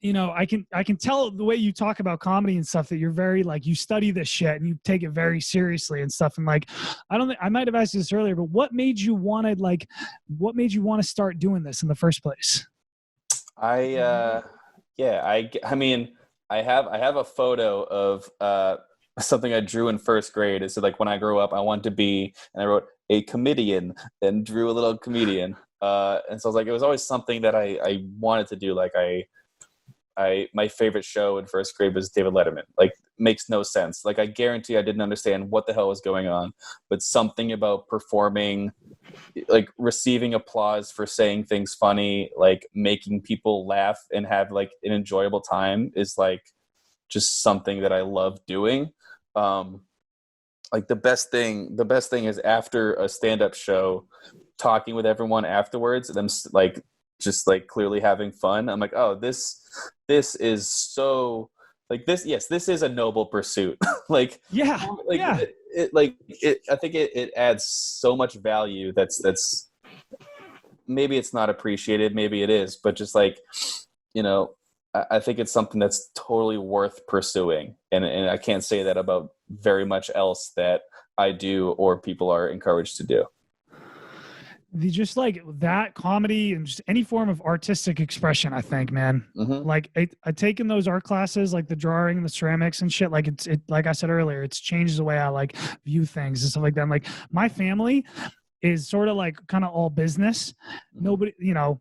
I can tell the way you talk about comedy and stuff that you're very like, you study this shit and you take it very seriously and stuff. And like, I might have asked you this earlier, but what made you want to start doing this in the first place? I mean, I have a photo of something I drew in first grade. It said like, when I grow up, I want to be, and I wrote a comedian, then drew a little comedian. And so I was like, it was always something that I wanted to do. Like my favorite show in first grade was David Letterman. Like, makes no sense. Like, I guarantee I didn't understand what the hell was going on, but something about performing, like receiving applause for saying things funny, like making people laugh and have like an enjoyable time is like just something that I love doing. Like the best thing is after a stand-up show, talking with everyone afterwards, and them like just like clearly having fun. I'm like, oh, this is so like this. Yes, this is a noble pursuit. Like, yeah, like yeah. I think it adds so much value. That's maybe it's not appreciated, maybe it is, but just like, I think it's something that's totally worth pursuing. And I can't say that about very much else that I do or people are encouraged to do. just like that comedy and just any form of artistic expression, I think, man. Mm-hmm. Like I taken those art classes, like the drawing and the ceramics and shit. Like it like I said earlier, it's changed the way I like view things and stuff like that. And like my family is sort of like kind of all business. Nobody, you know,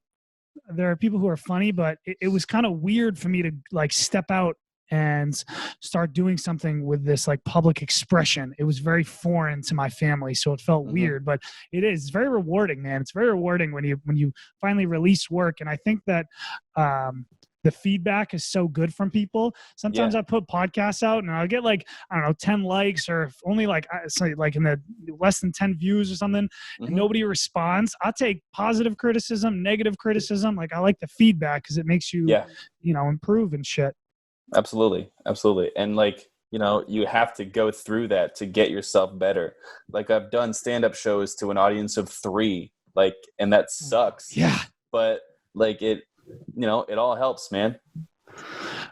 there are people who are funny, but it was kind of weird for me to like step out and start doing something with this like public expression. It was very foreign to my family, so it felt weird, but it's very rewarding, man. It's very rewarding when you finally release work. And I think that the feedback is so good from people. Sometimes I put podcasts out and I'll get like, I don't know, 10 likes or only like in the less than 10 views or something, and nobody responds. I'll take positive criticism, negative criticism. Like I like the feedback because it makes you, you know, improve and shit. Absolutely. And like, you know, you have to go through that to get yourself better. Like I've done stand-up shows to an audience of 3, like, and that sucks. Yeah. But like it, you know, it all helps, man.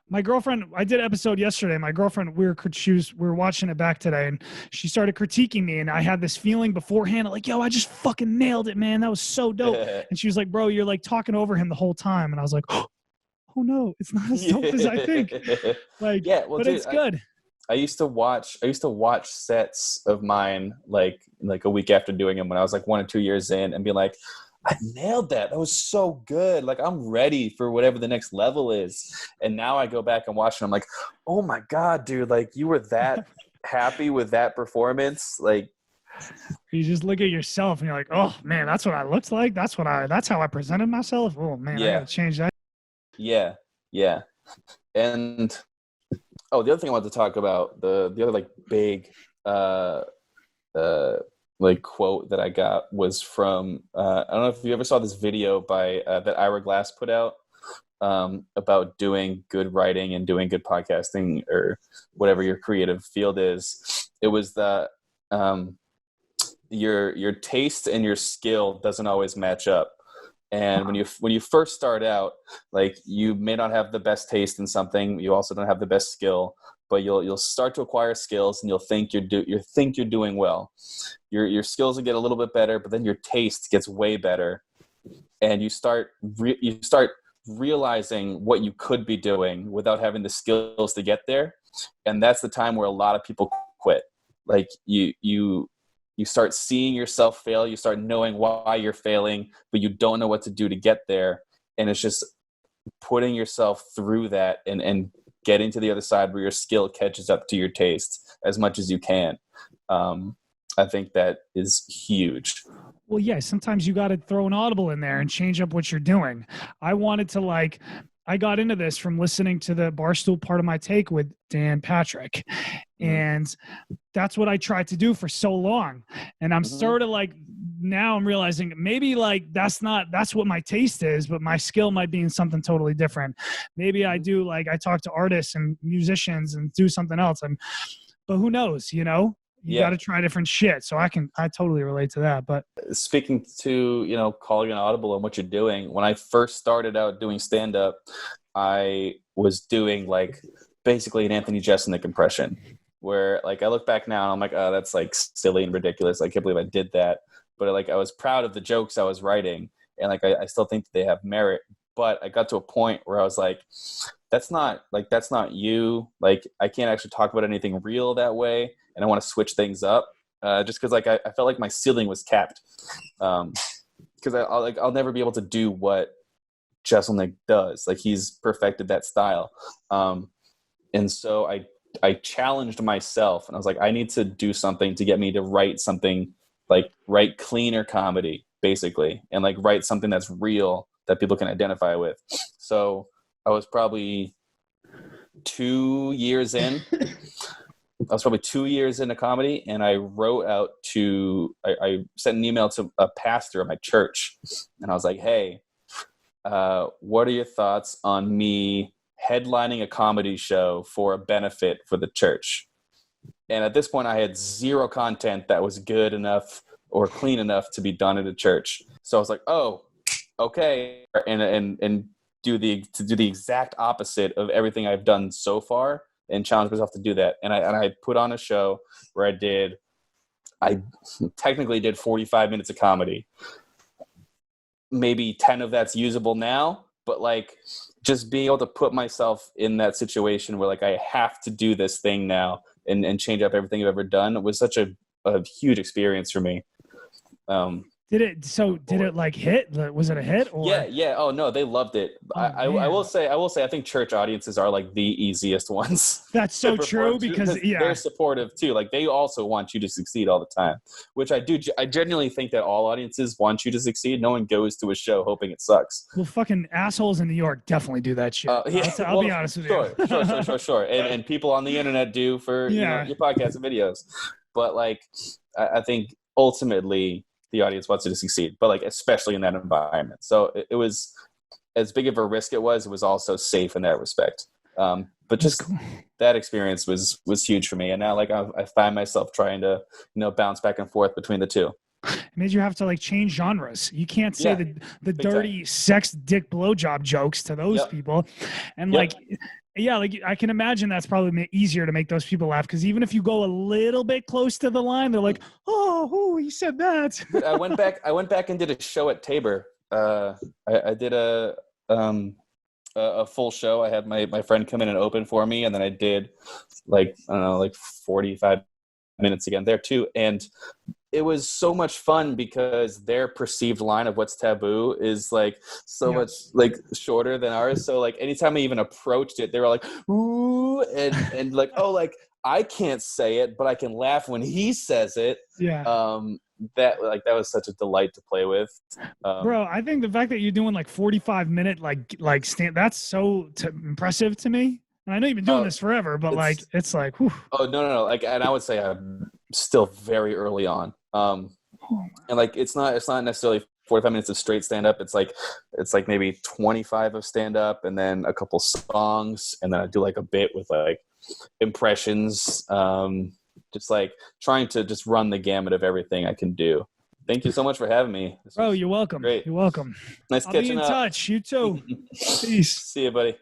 My girlfriend, I did an episode yesterday. My girlfriend, we were watching it back today, and she started critiquing me. And I had this feeling beforehand, like, yo, I just fucking nailed it, man. That was so dope. And she was like, bro, you're like talking over him the whole time. And I was like, oh no, it's not as dope as I think. Like, well, but dude, it's good. I used to watch sets of mine like a week after doing them when I was like 1 or 2 years in and be like, I nailed that. That was so good. Like I'm ready for whatever the next level is. And now I go back and watch and I'm like, oh my God, dude, like you were that happy with that performance. Like you just look at yourself and you're like, oh man, that's what I looked like. That's how I presented myself. Oh man, I gotta change that. Yeah. And the other thing I wanted to talk about, the other like big like quote that I got was from I don't know if you ever saw this video by that Ira Glass put out about doing good writing and doing good podcasting or whatever your creative field is. It was that your taste and your skill doesn't always match up. And when you first start out, like you may not have the best taste in something, you also don't have the best skill, but you'll start to acquire skills and you'll think you're doing well. Your skills will get a little bit better, but then your taste gets way better, and you start realizing what you could be doing without having the skills to get there. And that's the time where a lot of people quit. Like you start seeing yourself fail, you start knowing why you're failing, but you don't know what to do to get there. And it's just putting yourself through that and getting to the other side where your skill catches up to your taste as much as you can. I think that is huge. Well, yeah, sometimes you got to throw an audible in there and change up what you're doing. I got into this from listening to the Barstool Part of My Take with Dan Patrick. And that's what I tried to do for so long. And I'm sort of like, now I'm realizing maybe like that's what my taste is, but my skill might be in something totally different. Maybe I do like, I talk to artists and musicians and do something else. But who knows, you know? You got to try different shit. So I totally relate to that. But speaking to, you know, calling an audible and what you're doing, when I first started out doing stand-up, I was doing like basically an Anthony Jeselnik impression where like I look back now and I'm like, oh, that's like silly and ridiculous. I can't believe I did that. But like I was proud of the jokes I was writing. And like I still think that they have merit. But I got to a point where I was like, that's not you. Like I can't actually talk about anything real that way. And I want to switch things up just because like I felt like my ceiling was capped because I'll never be able to do what Jeselnik does. Like he's perfected that style. And so I challenged myself and I was like, I need to do something to get me to write something, like write cleaner comedy basically, and like write something that's real that people can identify with. So I was probably 2 years in. I was probably 2 years into comedy, and I wrote out I sent an email to a pastor at my church, and I was like, hey, what are your thoughts on me headlining a comedy show for a benefit for the church? And at this point, I had zero content that was good enough or clean enough to be done at a church. So I was like, oh, okay, and do the exact opposite of everything I've done so far. And challenge myself to do that. And I put on a show where I technically did 45 minutes of comedy. maybe 10 of that's usable now, but like just being able to put myself in that situation where like I have to do this thing now and change up everything I've ever done was such a huge experience for me. Did it like hit? Was it a hit? Or? Yeah. Oh no, they loved it. Oh, I will say, I think church audiences are like the easiest ones. That's so true because they're supportive too. Like they also want you to succeed all the time, which I do. I genuinely think that all audiences want you to succeed. No one goes to a show hoping it sucks. Well, fucking assholes in New York definitely do that shit. I'll be honest with you. Sure. And people on the internet do for your podcasts and videos. But like, I think ultimately the audience wants you to succeed, but like especially in that environment. So it was as big of a risk it was also safe in that respect. But just that experience was huge for me. And now like I find myself trying to, bounce back and forth between the two. It made you have to like change genres. You can't say the dirty sex dick blowjob jokes to those people. And like I can imagine that's probably easier to make those people laugh because even if you go a little bit close to the line, they're like, "Oh, he said that." I went back and did a show at Tabor. I did a full show. I had my friend come in and open for me, and then I did like 45 minutes again there too, and it was so much fun because their perceived line of what's taboo is like so much like shorter than ours. So like anytime I even approached it, they were like, ooh, and like, oh, like I can't say it, but I can laugh when he says it. Yeah. That was such a delight to play with. Bro, I think the fact that you're doing like 45-minute like stand, that's so impressive to me. And I know you've been doing this forever, but it's like, whew. Oh no. Like, and I would say I'm still very early on. And like it's not necessarily 45 minutes of straight stand up. It's like maybe 25 of stand up and then a couple songs, and then I do like a bit with like impressions. Just like trying to just run the gamut of everything I can do. Thank you so much for having me. Bro, you're welcome. Great. You're welcome. Nice I'll catching be in up. touch. You too. Peace. See you, buddy.